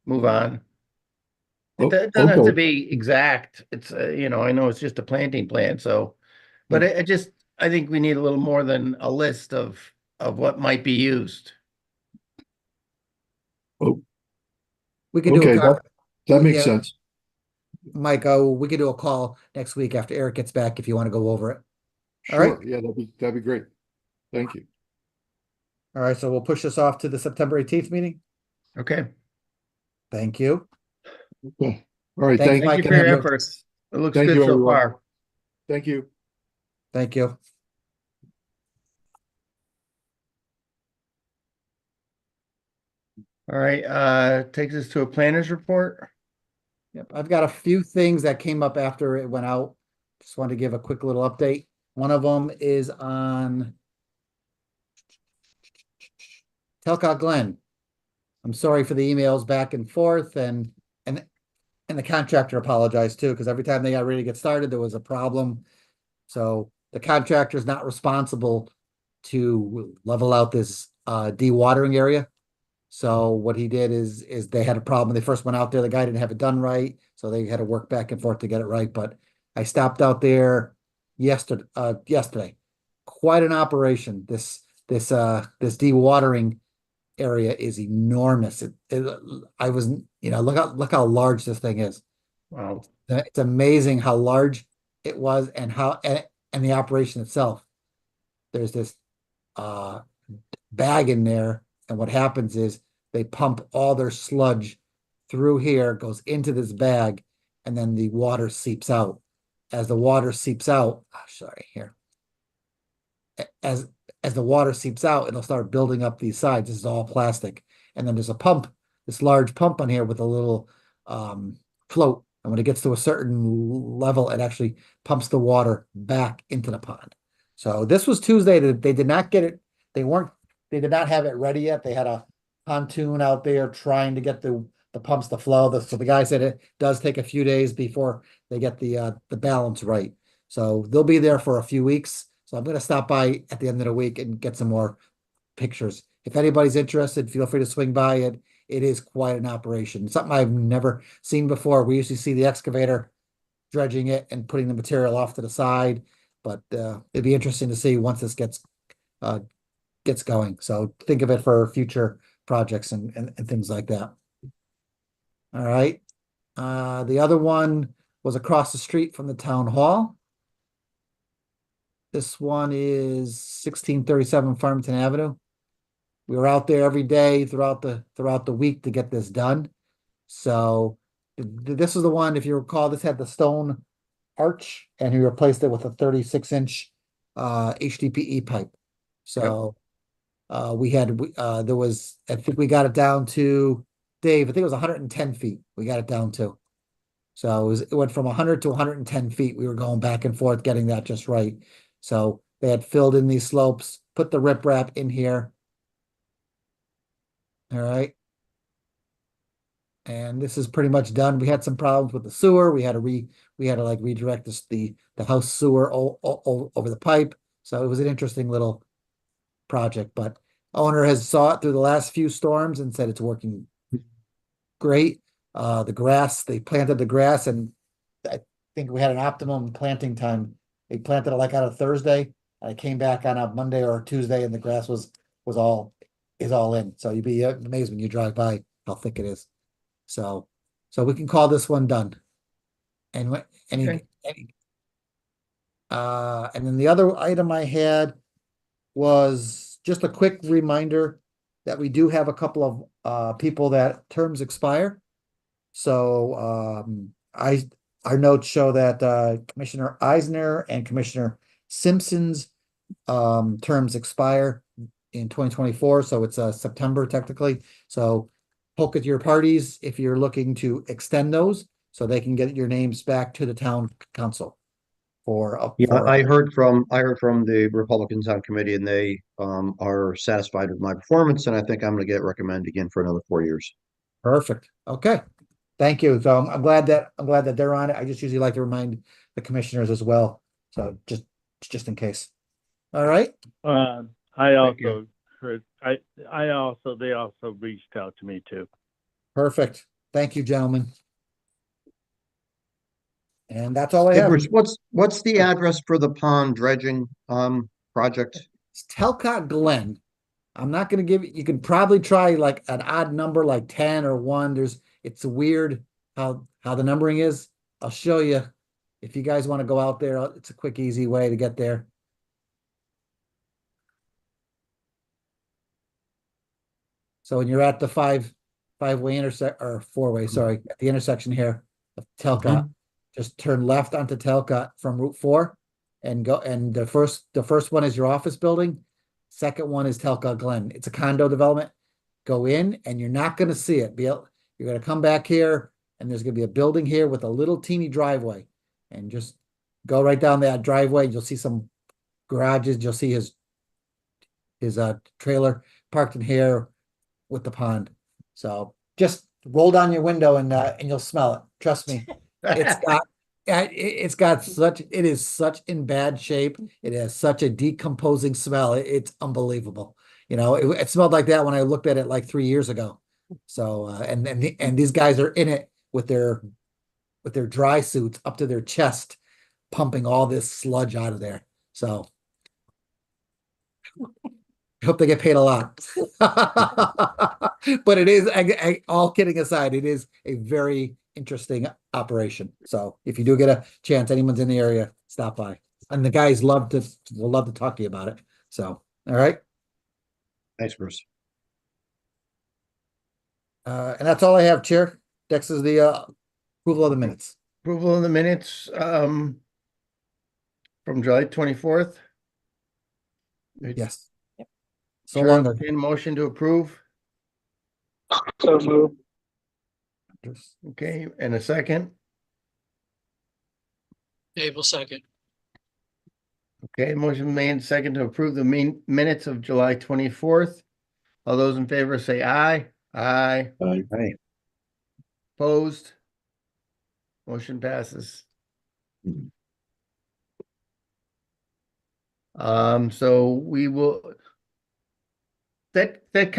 move on. It doesn't have to Okay. be exact. It's I know it's just a planting plan, so, but I think we need a little more than a list of what might be used. Oh, We can do okay, a, that makes yeah, sense. Mike, we could do a call next week after Eric gets back if you want to go over it. All right? Sure, yeah, that'd be great. Thank you. All right, so we'll push this off to the September 18th meeting. Okay. Thank you. Okay. All right, Thanks, Thank Mike you for and your Andrew. efforts. It looks Thank good you, so everyone. far. Thank you. Thank you. All right, takes us to a planner's report. Yep, I've got a few things that came up after it went out. Just wanted to give a quick little update. One of them is on Telcott Glen. I'm sorry for the emails back and forth, and the contractor apologized too, because every time they got ready to get started, there was a problem. So the contractor is not responsible to level out this dewatering area. So what he did is they had a problem when they first went out there. The guy didn't have it done right, so they had to work back and forth to get it right. But I stopped out there yesterday. Quite an operation. This dewatering area is enormous. I was, look how large this thing is. Wow. It's amazing how large it was and and the operation itself. There's this bag in there, and what happens is they pump all their sludge through here, goes into this bag, and then the water seeps out. As the water seeps out, as the water seeps out, it'll start building up these sides. This is all plastic. And then there's a pump, this large pump on here with a little float. And when it gets to a certain level, it actually pumps the water back into the pond. So this was Tuesday. They did not get it. They did not have it ready yet. They had a pontoon out there trying to get the pumps to flow. So the guy said it does take a few days before they get the balance right. So they'll be there for a few weeks. So I'm going to stop by at the end of the week and get some more pictures. If anybody's interested, feel free to swing by it. It is quite an operation. Something I've never seen before. We usually see the excavator dredging it and putting the material off to the side, but it'd be interesting to see once this gets going. So think of it for future projects and things like that. All right. The other one was across the street from the town hall. This one is 1637 Farmington Avenue. We were out there every day throughout the week to get this done. So this is the one, if you recall, this had the stone arch and he replaced it with a 36-inch HDPE pipe. So I think we got it down to, Dave, I think it was 110 feet we got it down to. So it went from 100 to 110 feet. We were going back and forth getting that just right. So they had filled in these slopes, put the riprap in here. All right. And this is pretty much done. We had some problems with the sewer. We had to like redirect the house sewer over the pipe. So it was an interesting little project, but owner has saw it through the last few storms and said it's working great. They planted the grass, and I think we had an optimum planting time. They planted it like on a Thursday. I came back on a Monday or a Tuesday, and the grass is all in. So you'd be amazed when you drive by how thick it is. So, so we can call this one done. And what, Okay. and then the other item I had was just a quick reminder that we do have a couple of people that terms expire. So our notes show that Commissioner Eisner and Commissioner Simpson's terms expire in 2024, so it's September technically. So poke at your parties if you're looking to extend those so they can get your names back to the town council for Yeah, I heard from the Republicans on committee, and they are satisfied with my performance, and I think I'm going to get recommended again for another 4 years. Perfect. Okay. Thank you. So I'm glad that they're on it. I just usually like to remind the commissioners as well. So just in case. All right. I Thank you. also heard, they also reached out to me too. Perfect. Thank you, gentlemen. And that's all I Hey, have. Bruce, what's the address for the pond dredging project? It's Telcott Glen. I'm not gonna give you can probably try like an odd number like 10 or 1. It's weird how the numbering is. I'll show you if you guys want to go out there. It's a quick, easy way to get there. So when you're at the five-way intersect or four-way, sorry, at the intersection here of Telcott, just turn left onto Telcott from Route 4 and go. And the first one is your office building. Second one is Telcott Glen. It's a condo development. Go in and you're not going to see it. You're going to come back here and there's going to be a building here with a little teeny driveway, and just go right down that driveway. You'll see some garages. You'll see his trailer parked in here with the pond. So just roll down your window and you'll smell it. Trust me. It is such in bad shape. It has such a decomposing smell. It's unbelievable. You know, it smelled like that when I looked at it like 3 years ago. So and these guys are in it with their dry suits up to their chest, pumping all this sludge out of there. So I hope they get paid a lot. But it is, all kidding aside, it is a very interesting operation. So if you do get a chance, anyone's in the area, stop by. And the guys will love to talk to you about it. So, all right. Thanks, Bruce. And that's all I have, Chair. Next is the approval of the minutes. Approval of the minutes from July 24th. Yes. So long ago. In motion to approve. So move. Okay, and a second. Dave will second. Okay, motion made second to approve the minutes of July 24th. All those in favor say aye. Aye. Aye. Opposed? Motion passes. So we will. That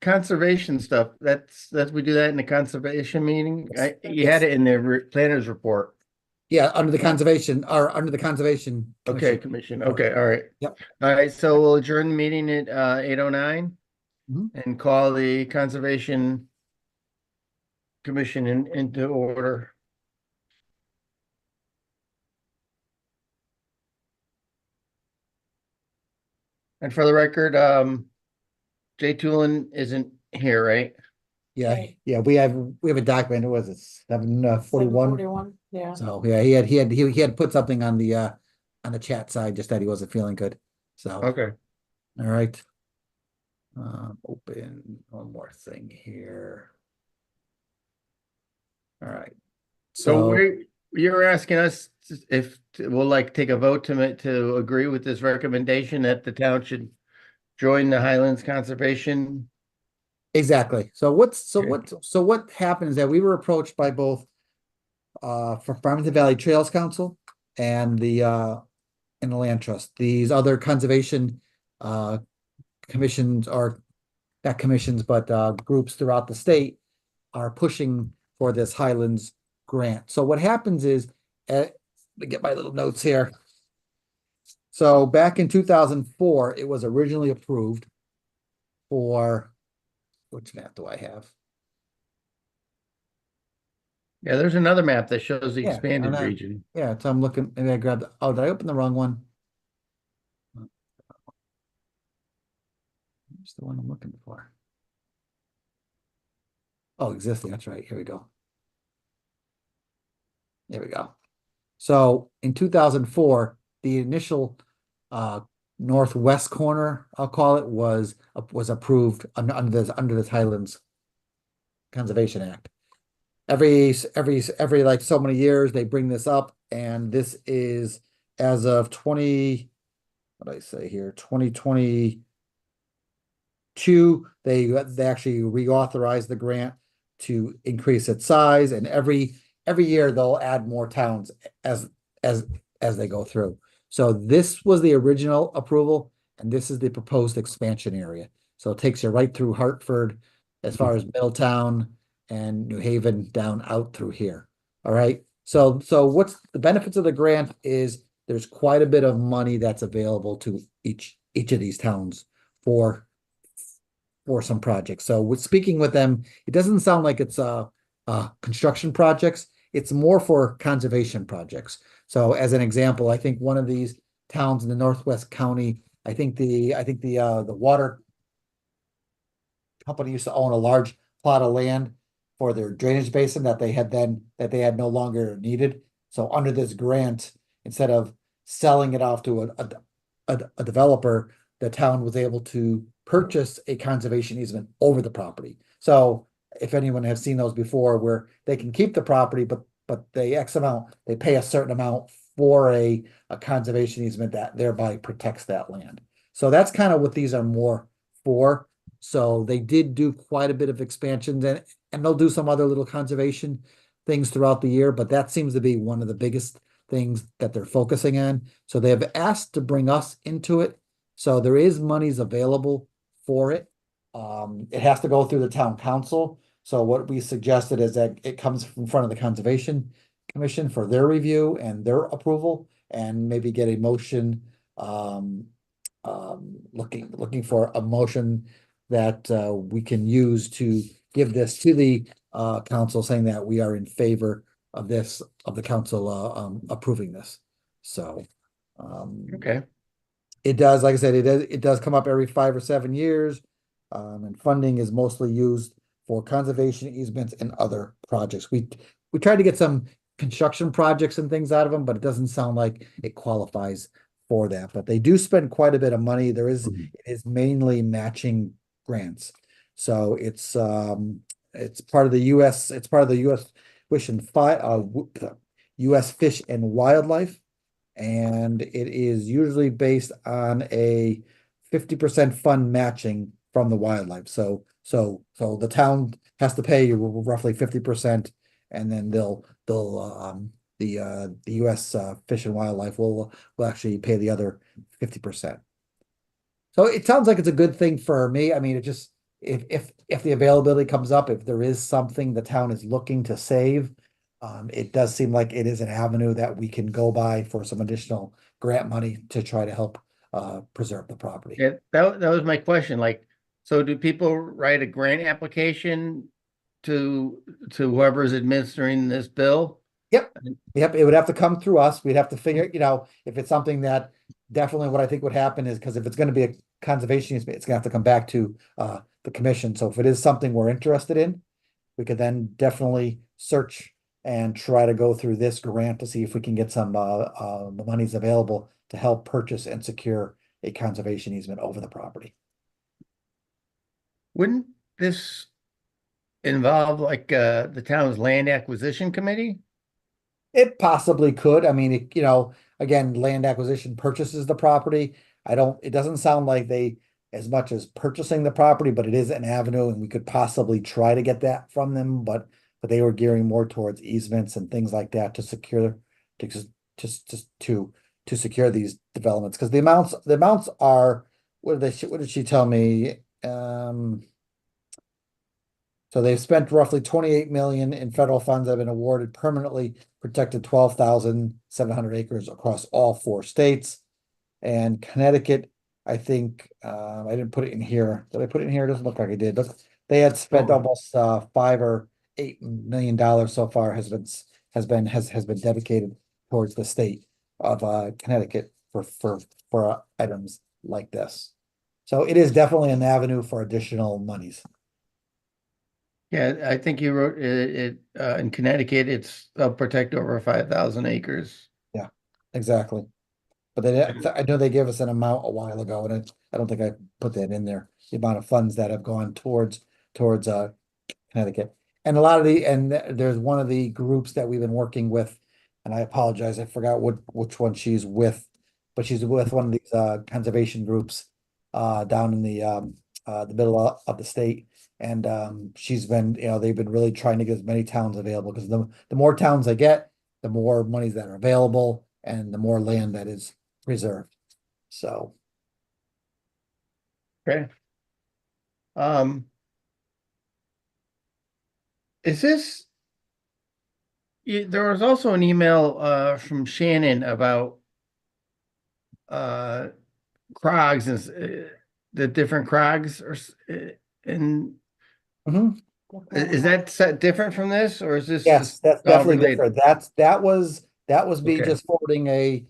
conservation stuff, that's we do that in the conservation meeting. You had it in the planner's report. Yeah, under the conservation Okay, commission. Okay, all right. Yep. All right, so we'll adjourn the meeting at 8:09 and call the conservation commission into order. And for the record, Jay Tulin isn't here, right? Yeah, Right. yeah, we have a document. What was it 741? 41, yeah. So yeah, he had put something on the chat side, just that he wasn't feeling good. So Okay. all right. Open one more thing here. All right. So you're asking us if we'll like take a vote to agree with this recommendation that the town should join the Highlands Conservation. Exactly. So what happened is that we were approached by both from Farmington Valley Trails Council and the Land Trust. These other conservation commissions, or not commissions, but groups throughout the state are pushing for this Highlands grant. So what happens is, let me get my little notes here. So back in 2004, it was originally approved for, which map do I have? Yeah, there's another map that shows the Yeah, expanded and region. Yeah, so I'm looking, maybe I grabbed, oh, did I open the wrong one? It's the one I'm looking for. Oh, existing, that's right, here we go. There we go. So in 2004, the initial northwest corner, I'll call it, was approved under the Highlands Conservation Act. Every like so many years, they bring this up, and this is as of 20, what did I say here, 2022, they actually reauthorized the grant to increase its size, and every year they'll add more towns as as as they go through. So this was the original approval, and this is the proposed expansion area. So it takes you right through Hartford as far as Middletown and New Haven down out through here. All right. So what's the benefits of the grant is there's quite a bit of money that's available to each of these towns for some projects. So with speaking with them, it doesn't sound like it's construction projects. It's more for conservation projects. So as an example, I think one of these towns in the Northwest County, I think the water company used to own a large plot of land for their drainage basin that they had no longer needed. So under this grant, instead of selling it off to a developer, the town was able to purchase a conservation easement over the property. So if anyone has seen those before, where they can keep the property, but they they pay a certain amount for a conservation easement that thereby protects that land. So that's kind of what these are more for. So they did do quite a bit of expansions, and they'll do some other little conservation things throughout the year, but that seems to be one of the biggest things that they're focusing on. So they have asked to bring us into it. So there is monies available for it. It has to go through the town council. So what we suggested is that it comes in front of the Conservation Commission for their review and their approval, and maybe get a motion, looking for a motion that we can use to give this to the council, saying that we are in favor of this, of the council approving this. So Okay. it does, like I said, it does come up every 5 or 7 years. And funding is mostly used for conservation easements and other projects. We tried to get some construction projects and things out of them, but it doesn't sound like it qualifies for that. But they do spend quite a bit of money. It is mainly matching grants. So it's part of the US, US Fish and Wildlife. And it is usually based on a 50% fund matching from the wildlife. So the town has to pay roughly 50%, and then the US Fish and Wildlife will actually pay the other 50%. So it sounds like it's a good thing for me. I mean, it just, if the availability comes up, if there is something the town is looking to save, it does seem like it is an avenue that we can go by for some additional grant money to try to help preserve the property. Yeah, that was my question. Like, so do people write a grant application to whoever's administering this bill? Yep, it would have to come through us. We'd have to figure, if it's something that definitely what I think would happen is, because if it's going to be a conservation easement, it's gonna have to come back to the commission. So if it is something we're interested in, we could then definitely search and try to go through this grant to see if we can get some the monies available to help purchase and secure a conservation easement over the property. Wouldn't this involve like the town's land acquisition committee? It possibly could. I mean, again, land acquisition purchases the property. It doesn't sound like they, as much as purchasing the property, but it is an avenue, and we could possibly try to get that from them, but they were gearing more towards easements and things like that to secure, to secure these developments. Because the amounts are, what did she tell me? So they've spent roughly 28 million in federal funds that have been awarded, permanently protected 12,700 acres across all 4 states. And Connecticut, I think, I didn't put it in here. Did I put it in here? It doesn't look like I did, but they had spent almost 5 or $8 million so far has been dedicated towards the state of Connecticut for items like this. So it is definitely an avenue for additional monies. Yeah, I think you wrote it, in Connecticut, they'll protect over 5,000 acres. Yeah, exactly. But I know they gave us an amount a while ago, and I don't think I put that in there. The amount of funds that have gone towards Connecticut. And there's one of the groups that we've been working with, and I apologize, I forgot which one she's with, but she's with one of these conservation groups down in the middle of the state. And she's been, they've been really trying to get as many towns available, because the more towns they get, the more monies that are available and the more land that is preserved. So Okay. Is this, there was also an email from Shannon about crogs and the different crogs and mhm. is that different from this, or is this Yes, just that's all definitely related? different. That was me Okay. just forwarding a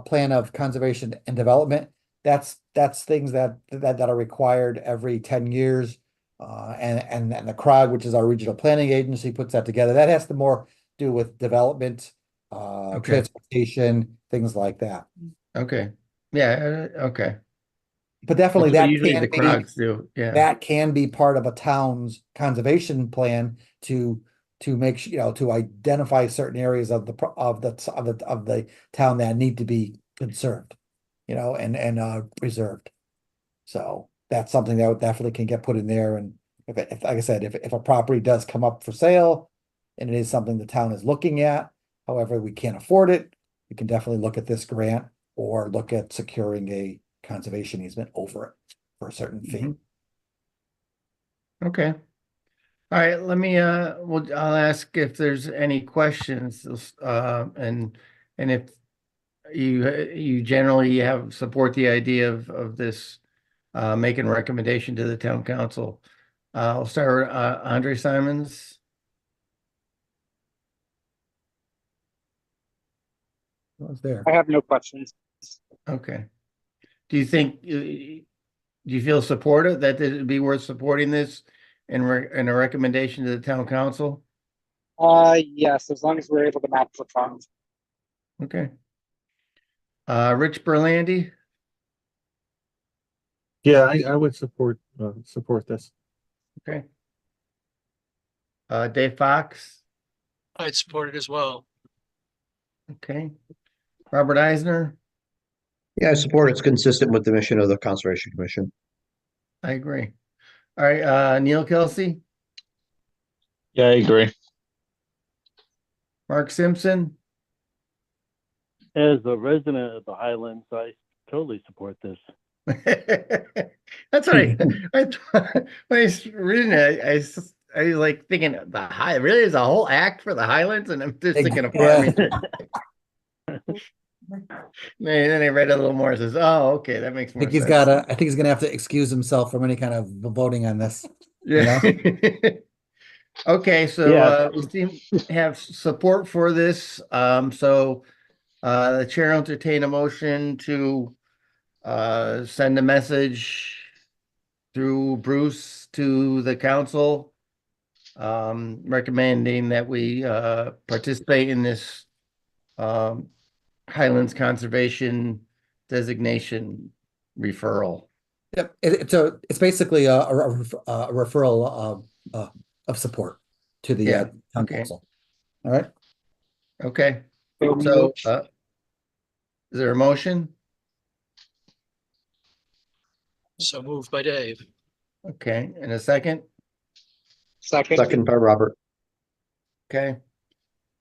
plan of conservation and development. That's things that are required every 10 years. And the CROG, which is our regional planning agency, puts that together. That has to more do with development, Okay. transportation, things like that. Okay. Yeah, okay. But definitely That's what that usually can the be crogs do, yeah. that can be part of a town's conservation plan to make to identify certain areas of the town that need to be conserved, and preserved. So that's something that definitely can get put in there. And if like I said, if a property does come up for sale and it is something the town is looking at, however, we can't afford it, we can definitely look at this grant or look at securing a conservation easement over it for a certain fee. Mhm. Okay. All right, let me I'll ask if there's any questions, and if you generally support the idea of this making a recommendation to the town council. I'll start, Andre Simons. Was there? I have no questions. Okay. Do you think, do you feel supportive that it'd be worth supporting this in a recommendation to the town council? Yes, as long as we're able to match the funds. Okay. Rich Berlandy, Yeah, I would support this. okay. Dave Fox, I'd support it as well. okay. Robert Eisner, Yeah, I support it's consistent with the mission of the Conservation Commission. I agree. All right, Neil Kelsey, Yeah, I agree. Mark Simpson, As a resident of the Highlands, I totally support this. that's what when I was reading it, I was like thinking really is a whole act for the Highlands, and I'm just thinking of farming. Then I read a little more. It says, "Oh, okay, that makes I more think sense." I think he's gonna have to excuse himself from any kind of voting on this. Yeah. Okay, so Yeah. we seem to have support for this. So the chair will entertain a motion to send a message through Bruce to the council, recommending that we participate in this Highlands Conservation Designation referral. Yep, it's basically a referral of support to the Yeah, town okay. council. All right. Okay, so is there a motion? So moved by Dave. Okay, and a second? Second by Robert. Okay.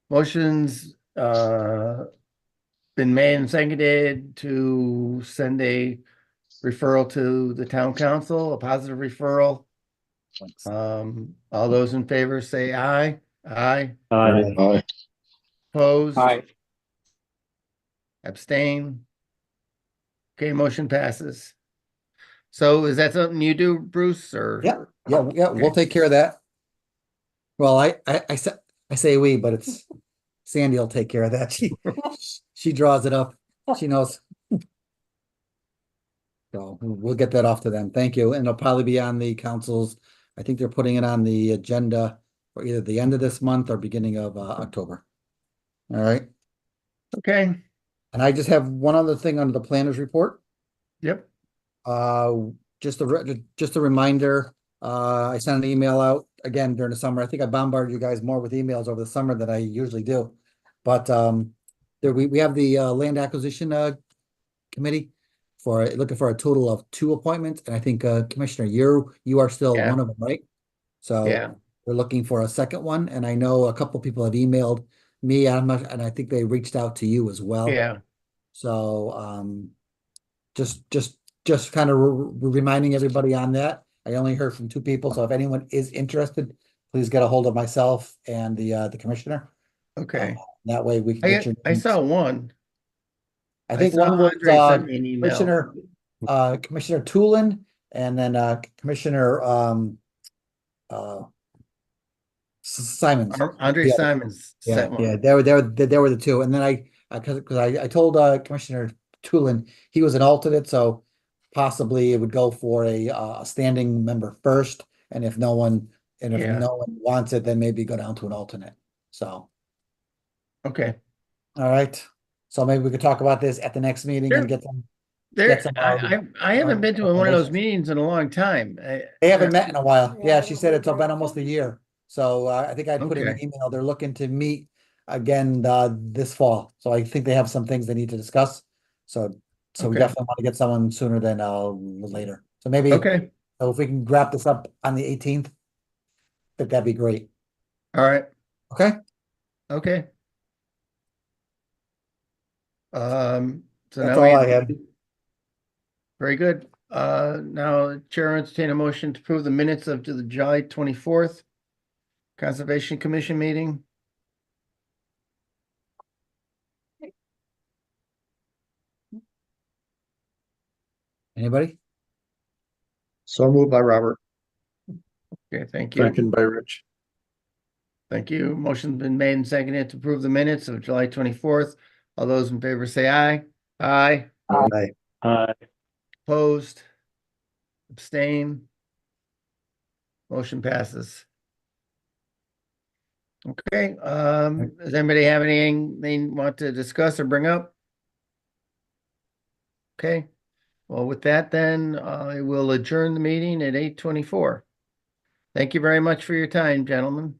Motion's been made and seconded to send a referral to the town council, a positive referral. All those in favor say aye. Aye. Aye. Opposed? Aye. Abstain? Okay, motion passes. So is that something you do, Bruce, or? Yeah, we'll take care of that. Well, I say we, but it's Sandy will take care of that. She draws it up. She knows. So we'll get that off to them. Thank you. And it'll probably be on the council's, I think they're putting it on the agenda for either the end of this month or beginning of October. All right. Okay, And I just have one other thing under the planners report. yep, Uh, just a reminder, I sent an email out again during the summer. I think I bombarded you guys more with emails over the summer than I usually do. But we have the land acquisition committee for looking for a total of 2 appointments. And I think Commissioner, you are still Yeah. one of them, right? So yeah, we're looking for a second one. And I know a couple people had emailed me, and I think they reached out to you as well. yeah, So just kind of reminding everybody on that. I only heard from 2 people, so if anyone is interested, please get a hold of myself and the commissioner. okay. That way we can get your I names. saw one. I I think saw one was Andre sent me an email. Commissioner Tulin and then Commissioner uh Simons. Andre Yeah, Simons sent yeah, one. they were the 2. And then because I told Commissioner Tulin he was an alternate, so possibly it would go for a standing member first, and if no one Yeah. wants it, then maybe go down to an alternate. So, Okay. all right. So maybe we could talk about this at the next meeting Sure. and get some. There, some, I haven't been to one of those meetings in a long time. They haven't met in a while. Yeah, Yeah, she said it's been almost a year. So I think I put in an Okay. email. They're looking to meet again this fall. So I think they have some things they need to discuss. So we Okay. definitely want to get someone sooner than later. So maybe Okay, so if we can wrap this up on the 18th, that'd be great. all right, Okay. okay. So That's now all we, I had. very good. Now Chair will entertain a motion to approve the minutes of the July 24th Conservation Commission meeting. Anybody? So moved by Robert. Okay, thank you. Second by Rich. Thank you. Motion's been made and seconded to approve the minutes of July 24th. All those in favor say aye. Aye. Aye. Opposed? Abstain? Motion passes. Okay, does anybody have anything they want to discuss or bring up? Okay, well, with that then, I will adjourn the meeting at 8:24. Thank you very much for your time, gentlemen.